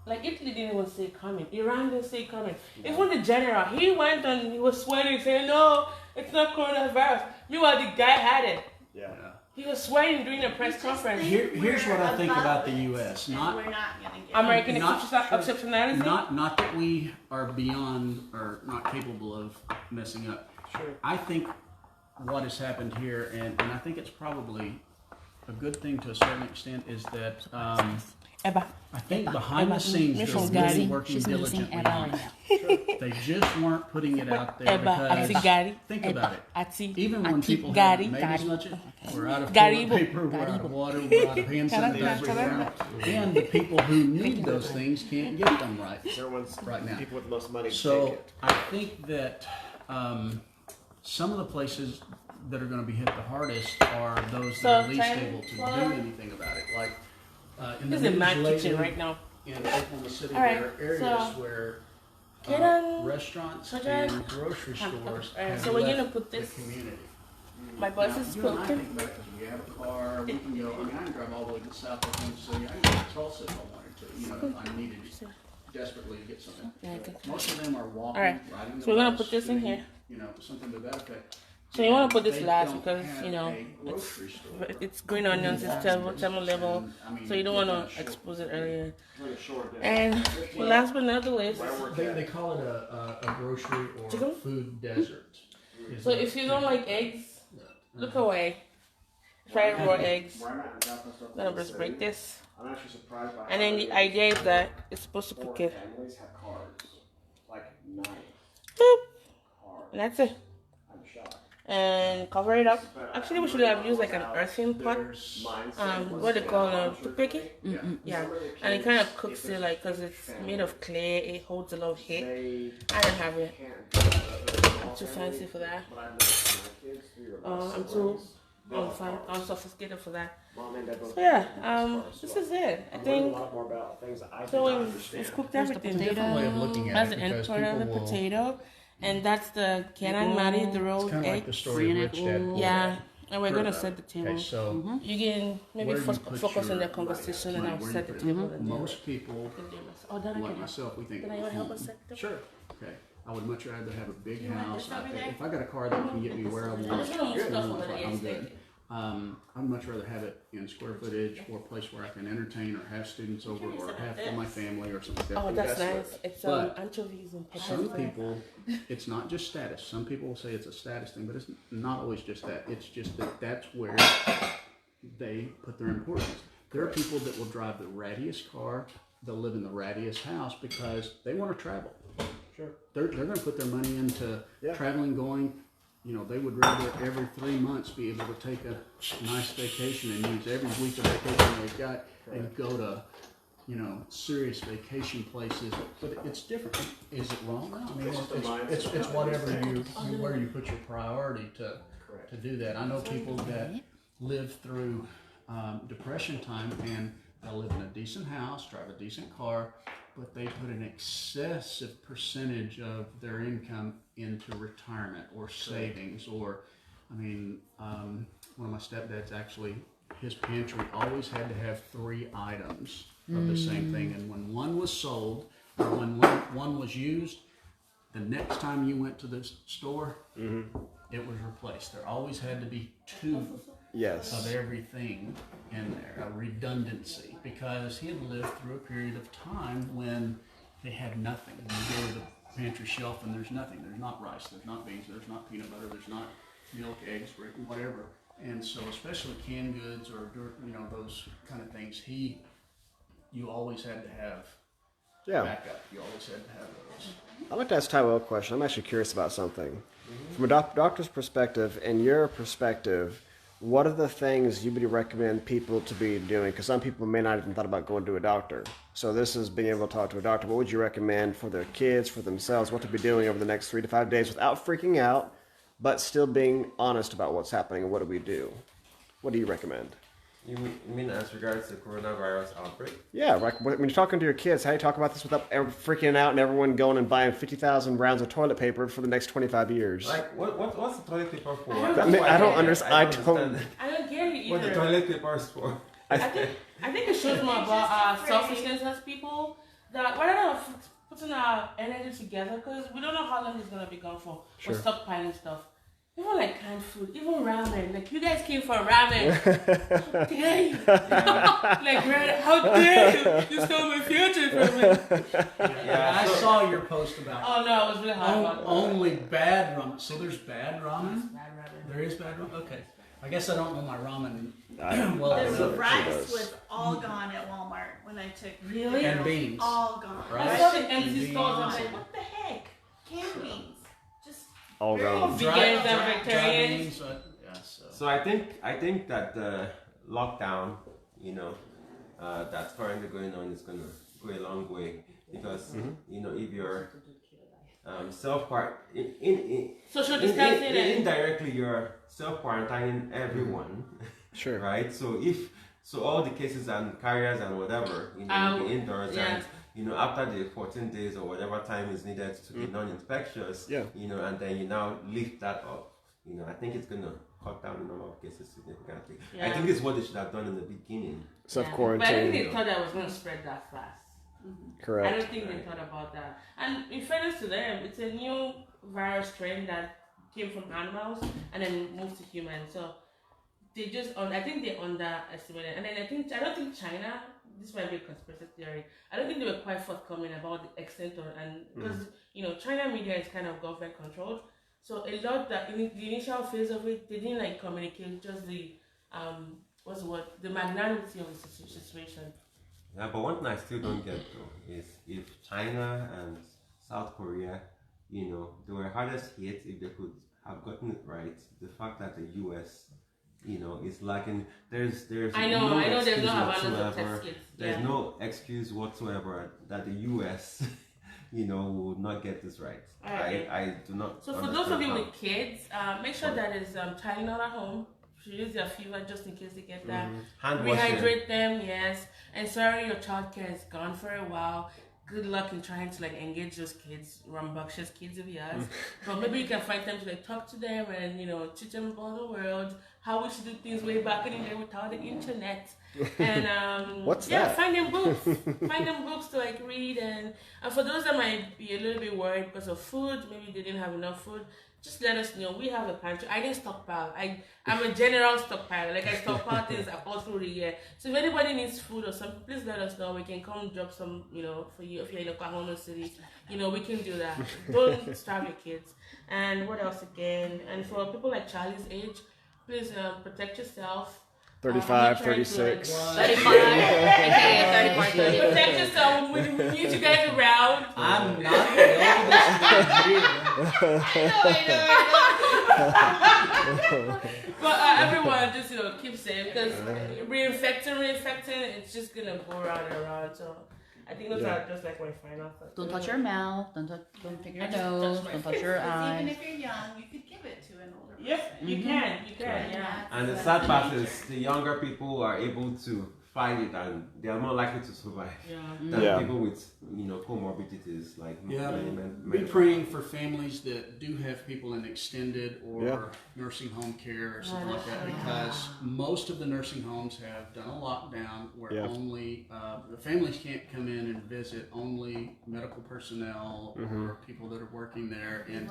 [SPEAKER 2] like Italy didn't even see it coming. Iran didn't see it coming. Even the general, he went and he was sweating, saying, "No, it's not coronavirus." Meanwhile, the guy had it.
[SPEAKER 1] Yeah.
[SPEAKER 2] He was sweating during a press conference.
[SPEAKER 4] Here's what I think about the
[SPEAKER 5] Above
[SPEAKER 4] U.S.
[SPEAKER 5] it, and
[SPEAKER 4] Not
[SPEAKER 5] we're not gonna get
[SPEAKER 2] American
[SPEAKER 4] Not-
[SPEAKER 2] exceptionality.
[SPEAKER 4] Not that we are beyond or not capable of messing up.
[SPEAKER 1] Sure.
[SPEAKER 4] I think what has happened here, and I think it's probably a good thing to a certain extent, is that
[SPEAKER 2] Eba.
[SPEAKER 4] I think behind the scenes they're
[SPEAKER 2] Mrs.
[SPEAKER 4] really
[SPEAKER 2] Gary,
[SPEAKER 4] working
[SPEAKER 3] she's missing
[SPEAKER 4] diligently
[SPEAKER 3] Eba
[SPEAKER 4] on
[SPEAKER 3] right
[SPEAKER 4] it.
[SPEAKER 3] now.
[SPEAKER 4] They just weren't putting it out there
[SPEAKER 2] Eba, ati
[SPEAKER 4] because
[SPEAKER 2] Gary.
[SPEAKER 4] think about it.
[SPEAKER 2] Ati,
[SPEAKER 4] Even when
[SPEAKER 2] ati
[SPEAKER 4] people
[SPEAKER 2] Gary,
[SPEAKER 4] haven't made as much, we're out of
[SPEAKER 2] Garibo.
[SPEAKER 4] toilet paper, we're out of water, we're out of hand sanitizer, and the people who need those things can't get them right.
[SPEAKER 1] Everyone's
[SPEAKER 4] Right now.
[SPEAKER 1] people with the most money take
[SPEAKER 4] So
[SPEAKER 1] it.
[SPEAKER 4] I think that some of the places that are going to be hit the hardest are those that are least able to do anything about it. Like in the
[SPEAKER 2] This is
[SPEAKER 4] news
[SPEAKER 2] my
[SPEAKER 4] lately,
[SPEAKER 2] kitchen right now.
[SPEAKER 4] in Oklahoma City,
[SPEAKER 2] All right,
[SPEAKER 4] there are areas
[SPEAKER 2] so-
[SPEAKER 4] where
[SPEAKER 2] Get on-
[SPEAKER 4] restaurants
[SPEAKER 2] so
[SPEAKER 4] and
[SPEAKER 2] just-
[SPEAKER 4] grocery stores
[SPEAKER 2] All right,
[SPEAKER 4] have
[SPEAKER 2] so we're
[SPEAKER 4] left
[SPEAKER 2] gonna put this.
[SPEAKER 4] the community.
[SPEAKER 2] My boss
[SPEAKER 4] Now,
[SPEAKER 2] is
[SPEAKER 4] you and I
[SPEAKER 2] cooking.
[SPEAKER 4] think about it 'cause we have a car, we can go. I mean, I can drive all the way to South Oklahoma City. I can go to Tulsa if I wanted to. You know, if I needed desperately to get something. Most of them are walking,
[SPEAKER 2] All right,
[SPEAKER 4] riding the
[SPEAKER 2] so we're gonna
[SPEAKER 4] bus,
[SPEAKER 2] put this in
[SPEAKER 4] doing,
[SPEAKER 2] here.
[SPEAKER 4] You know, something to that effect.
[SPEAKER 2] So you want to put this
[SPEAKER 4] They
[SPEAKER 2] last
[SPEAKER 4] don't
[SPEAKER 2] because
[SPEAKER 4] have
[SPEAKER 2] you know
[SPEAKER 4] a grocery store.
[SPEAKER 2] it's green onions, it's thermal level,
[SPEAKER 4] And, I mean,
[SPEAKER 2] so you don't want
[SPEAKER 4] they're
[SPEAKER 2] to
[SPEAKER 4] short.
[SPEAKER 2] expose it earlier.
[SPEAKER 1] Like a short day.
[SPEAKER 2] And last but not the least,
[SPEAKER 4] They call it a grocery or
[SPEAKER 2] Chicken?
[SPEAKER 4] food desert.
[SPEAKER 2] so if you don't like eggs, look away. Try raw eggs.
[SPEAKER 1] Where I'm at in Southwest
[SPEAKER 2] I'm
[SPEAKER 1] Oklahoma
[SPEAKER 2] gonna just
[SPEAKER 1] City,
[SPEAKER 2] break this,
[SPEAKER 1] I'm actually surprised by
[SPEAKER 2] and then the idea is that it's supposed to
[SPEAKER 1] four
[SPEAKER 2] cook it.
[SPEAKER 1] families have cars. Like 9
[SPEAKER 2] Boop,
[SPEAKER 1] cars.
[SPEAKER 2] and that's it.
[SPEAKER 1] I'm shocked.
[SPEAKER 2] And cover it up. Actually, we should have used like an earthen pot.
[SPEAKER 4] There's
[SPEAKER 2] What they call a tupeki. Yeah, and it kind of
[SPEAKER 1] If
[SPEAKER 2] cooks
[SPEAKER 1] it's
[SPEAKER 2] it like because it's made of clay. It holds a lot of heat.
[SPEAKER 1] They
[SPEAKER 2] I don't have it.
[SPEAKER 1] can't do it.
[SPEAKER 2] I'm too fancy for that.
[SPEAKER 1] But I've noticed my kids, 3 or less
[SPEAKER 2] I'm too
[SPEAKER 1] siblings, they'll have
[SPEAKER 2] fine.
[SPEAKER 1] cars.
[SPEAKER 2] I'm sophisticated for that.
[SPEAKER 1] Mom and dad both
[SPEAKER 2] So yeah,
[SPEAKER 1] have cars as
[SPEAKER 2] this
[SPEAKER 1] well.
[SPEAKER 2] is it. I
[SPEAKER 1] I'm learning
[SPEAKER 2] think
[SPEAKER 1] a lot more about things that I did
[SPEAKER 2] so.
[SPEAKER 1] not
[SPEAKER 2] We've
[SPEAKER 1] understand.
[SPEAKER 2] cooked
[SPEAKER 3] Here's the
[SPEAKER 2] everything.
[SPEAKER 3] potato.
[SPEAKER 4] different way of looking at
[SPEAKER 2] That's
[SPEAKER 4] it
[SPEAKER 2] the end
[SPEAKER 4] because
[SPEAKER 2] part of the
[SPEAKER 4] people will-
[SPEAKER 2] potato, and that's the cannon mari, the
[SPEAKER 4] It's
[SPEAKER 2] rolled
[SPEAKER 4] kind of like
[SPEAKER 2] egg.
[SPEAKER 4] the story of Rich Dad Poor Dad.
[SPEAKER 2] Yeah, and we're
[SPEAKER 4] Heard
[SPEAKER 2] gonna
[SPEAKER 4] about
[SPEAKER 2] set the
[SPEAKER 4] it.
[SPEAKER 2] table.
[SPEAKER 4] Okay, so
[SPEAKER 2] You can maybe
[SPEAKER 4] Where do you put
[SPEAKER 2] focus on
[SPEAKER 4] your
[SPEAKER 2] the conversation, and
[SPEAKER 4] money?
[SPEAKER 2] I'll
[SPEAKER 4] Where do
[SPEAKER 2] set
[SPEAKER 4] you
[SPEAKER 2] the
[SPEAKER 4] put it?
[SPEAKER 2] table. and then
[SPEAKER 4] most people,
[SPEAKER 2] we can do this. Oh, then I
[SPEAKER 4] like
[SPEAKER 2] can.
[SPEAKER 4] myself, we think,
[SPEAKER 2] Can I help us set the table?
[SPEAKER 4] sure, okay. I would much rather have a big
[SPEAKER 5] You want
[SPEAKER 4] house.
[SPEAKER 5] this over there?
[SPEAKER 4] If I got a car that can get me where I
[SPEAKER 2] I'm
[SPEAKER 4] want,
[SPEAKER 2] just gonna move stuff over there.
[SPEAKER 4] I'm
[SPEAKER 2] Yes,
[SPEAKER 4] good. I'd much rather have it in square footage or a place where I can entertain or have students over or have for my family or something like that.
[SPEAKER 2] Oh, that's
[SPEAKER 1] That's
[SPEAKER 2] nice. It's
[SPEAKER 4] But
[SPEAKER 2] anchovies and peppers.
[SPEAKER 4] Some people, it's not just status. Some people will say it's a status thing, but it's not always just that. It's just that that's where they put their importance. There are people that will drive the rattiest car, they'll live in the rattiest house because they want to travel.
[SPEAKER 1] Sure.
[SPEAKER 4] They're going to put their money into
[SPEAKER 1] Yeah.
[SPEAKER 4] traveling, going. You know, they would rather every 3 months be able to take a nice vacation and use every week of vacation they've got and go to serious vacation places, but it's different. Is it wrong? No, I mean,
[SPEAKER 1] It's just a mindset.
[SPEAKER 4] it's whatever where you put your priority to do that. I know people that live through Depression time, and they'll live in a decent house, drive a decent car, but they put an excessive percentage of their income into retirement or savings, or, I mean, one of my stepdads actually, his pantry always had to have 3 items of the same thing, and when one was sold, or when one was used, the next time you went to the store, it was replaced. There always had to be 2 of everything in there, a redundancy, because he had lived through a period of time when they had nothing. And you go to the pantry shelf and there's nothing. There's not rice, there's not beans, there's not peanut butter, there's not milk, eggs, whatever. And so, especially canned goods or those kind of things, you always had to have backup. You always had to have those.
[SPEAKER 1] I'd like to ask Tyrell a question. I'm actually curious about something. From a doctor's perspective and your perspective, what are the things you would recommend people to be doing? Because some people may not even thought about going to a doctor. So this is being able to talk to a doctor. What would you recommend for their kids, for themselves, what to be doing over the next 3 to 5 days without freaking out, but still being honest about what's happening and what do we do? What do you recommend?
[SPEAKER 6] You mean as regards to coronavirus outbreak?
[SPEAKER 1] Yeah, like when you're talking to your kids, how do you talk about this without freaking out and everyone going and buying 50,000 rounds of toilet paper for the next 25 years?
[SPEAKER 6] Like, what's the toilet paper for?
[SPEAKER 1] I don't understand.
[SPEAKER 2] I don't get it either.
[SPEAKER 6] What the toilet paper is for?
[SPEAKER 2] I think it shows more about our selfishness as people. That we're not putting our energy together because we don't know how long it's gonna be gone for.
[SPEAKER 1] Sure.
[SPEAKER 2] We're stockpiling stuff. Even like canned food, even ramen. Like you guys came for ramen. How dare you? Like, how dare you? You stole my future from me.
[SPEAKER 4] Yeah, I saw your post about.
[SPEAKER 2] Oh no, I was really hot about that.
[SPEAKER 4] Only bad ramen. So there's bad ramen.
[SPEAKER 2] Bad ramen.
[SPEAKER 4] There is bad ramen. Okay. I guess I don't know my ramen.
[SPEAKER 5] The rice was all gone at Walmart when I took.
[SPEAKER 2] Really?
[SPEAKER 4] And beans.
[SPEAKER 5] All gone.
[SPEAKER 2] I saw the empty stores. I'm
[SPEAKER 5] like,
[SPEAKER 2] like,
[SPEAKER 5] what the heck? Canned beans. Just
[SPEAKER 1] All gone.
[SPEAKER 2] Vegans and vegetarians.
[SPEAKER 6] So I think that the lockdown, that's currently going on is going to go a long way because if you're
[SPEAKER 2] social distancing
[SPEAKER 6] indirectly you're self-quarantining everyone.
[SPEAKER 1] Sure.
[SPEAKER 6] Right? So all the cases and carriers and whatever, will be indoors and after the 14 days or whatever time is needed to be non-infectious, and then you now lift that up, I think it's going to cut down the number of cases significantly.
[SPEAKER 2] Yeah.
[SPEAKER 6] I think this is what they should have done in the beginning.
[SPEAKER 1] Self-quarantine.
[SPEAKER 2] But I think they thought that was going to spread that fast.
[SPEAKER 1] Correct.
[SPEAKER 2] I don't think they thought about that. And in fairness to them, it's a new virus strain that came from animals and then moved to humans. So they I think they underestimated. And then I don't think China, this might be a conspiracy theory, I don't think they were quite forthcoming about the extent because China media is kind of government controlled. So a lot that in the initial phase of it, they didn't communicate just the the magnanimity of the situation.
[SPEAKER 6] Yeah, but one thing I still don't get though is if China and South Korea, they were hardest hit if they could have gotten it right. The fact that the US, is lacking. There's
[SPEAKER 2] I know there's no
[SPEAKER 6] whatsoever.
[SPEAKER 2] abundance of test kits.
[SPEAKER 6] There's no excuse whatsoever that the US, would not get this right. I do not.
[SPEAKER 2] So for those of you with kids, make sure that is Tylenol at home. Use their fever just in case they get that. Rehydrate them, yes. And sorry your childcare is gone for a while. Good luck in trying to engage those kids, rambunctious kids of yours. But maybe you can find time to talk to them and teach them about the world, how we should do things way back in the day without the internet. And
[SPEAKER 1] what's that?
[SPEAKER 2] Find them books. Find them books to read and for those that might be a little bit worried because of food, maybe they didn't have enough food. Just let us know. We have a pantry. I didn't stockpile. I'm a general stockpile. I stockpile things all through the year. So if anybody needs food or something, please let us know. We can come drop some, for you if you're in Oklahoma City. We can do that. Don't starve your kids. And what else again? And for people like Charlie's age, please protect yourself.
[SPEAKER 1] 35, 36.
[SPEAKER 3] 35, okay, 34, 30.
[SPEAKER 2] Protect yourself. We need you guys around.
[SPEAKER 4] I'm not the oldest one here.
[SPEAKER 2] I know. But everyone just keep safe because reinfecting, it's just gonna go round and round. So I think those are just like my final thoughts.
[SPEAKER 3] Don't touch your mouth. Don't pick your
[SPEAKER 2] I just
[SPEAKER 3] nose.
[SPEAKER 2] touch my
[SPEAKER 3] Don't touch your
[SPEAKER 5] Even
[SPEAKER 3] eyes.
[SPEAKER 5] if you're young, you could give it to an older person.
[SPEAKER 2] Yep, you can, yeah.
[SPEAKER 6] And the sad part is the younger people are able to fight it and they are more likely to survive than people with comorbidities like
[SPEAKER 4] be praying for families that do have people in extended or nursing home care or something like that, because most of the nursing homes have done a lockdown where only the families can't come in and visit, only medical personnel or people that are working there, and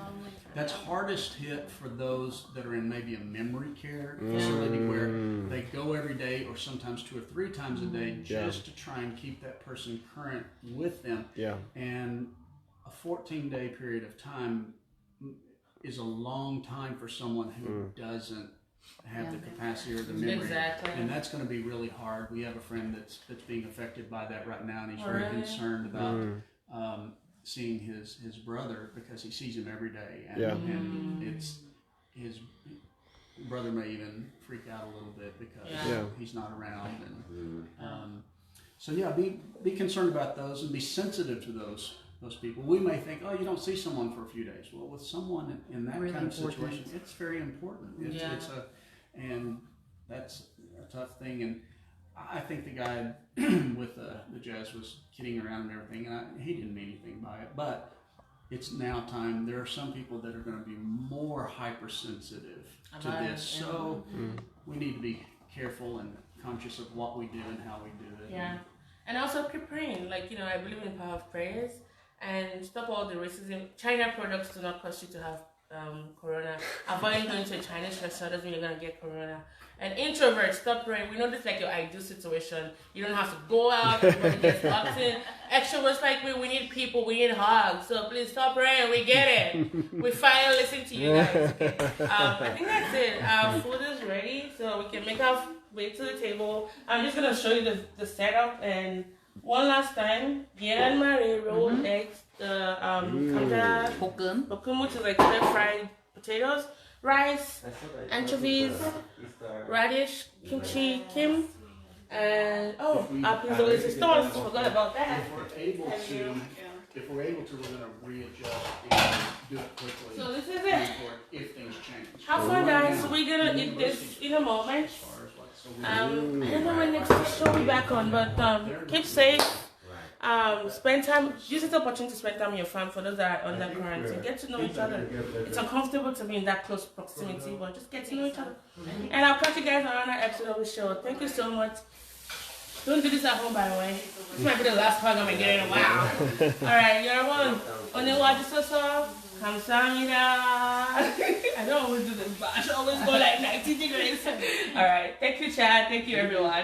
[SPEAKER 4] that's hardest hit for those that are in maybe a memory care facility where they go every day or sometimes 2 or 3 times a day just to try and keep that person current with them. And a 14-day period of time is a long time for someone who doesn't have the capacity or the memory.
[SPEAKER 2] Exactly.
[SPEAKER 4] And that's going to be really hard. We have a friend that's being affected by that right now, and he's very concerned about seeing his brother because he sees him every day. And it's his brother may even freak out a little bit because he's not around. And so be concerned about those and be sensitive to those people. We may think, oh, you don't see someone for a few days. Well, with someone in that really kind of situation, it's very important. And that's a tough thing. And I think the guy with the jazz was kidding around and everything, and he didn't mean anything by it. But it's now time. There are some people that are going to be more hypersensitive to this. So we need to be careful and conscious of what we do and how we do it.
[SPEAKER 2] Yeah. And also keep praying. Like, I believe in the power of prayers and stop all the racism. China products do not cause you to have corona. Avoid going to a Chinese restaurant doesn't mean you're going to get corona. And introverts, stop praying. We know this is like your ideal situation. You don't have to go out, everybody gets locked in. Extroverts like me, we need people, we need hugs. So please stop praying, we get it. We finally listen to you guys. Okay. I think that's it. Our food is ready, so we can make our way to the table. I'm just going to show you the setup. And one last time, Gia and Marie rolled eggs, the bokum, which is like fried potatoes, rice, anchovies, radish, kimchi, and apple stores. Forgot about that.
[SPEAKER 4] If we're able to, we're going to readjust and do it quickly.
[SPEAKER 2] So this is it.
[SPEAKER 4] If things change.
[SPEAKER 2] Have fun, guys. We're gonna eat this in a moment. I don't know when next show we'll be back on, but keep safe. Spend time. Use this opportunity to spend time with your family for those that are under quarantine. Get to know each other. It's uncomfortable to be in that close proximity, but just get to know each other. And I'll catch you guys on another episode of the show. Thank you so much. Don't do this at home, by the way. This might be the last hug I'm gonna get in a while. Alright, everyone. Onewajisoso, kamsamida. I don't always do this, but I should always go like 90 degrees. Alright, thank you, Chad. Thank you, everyone.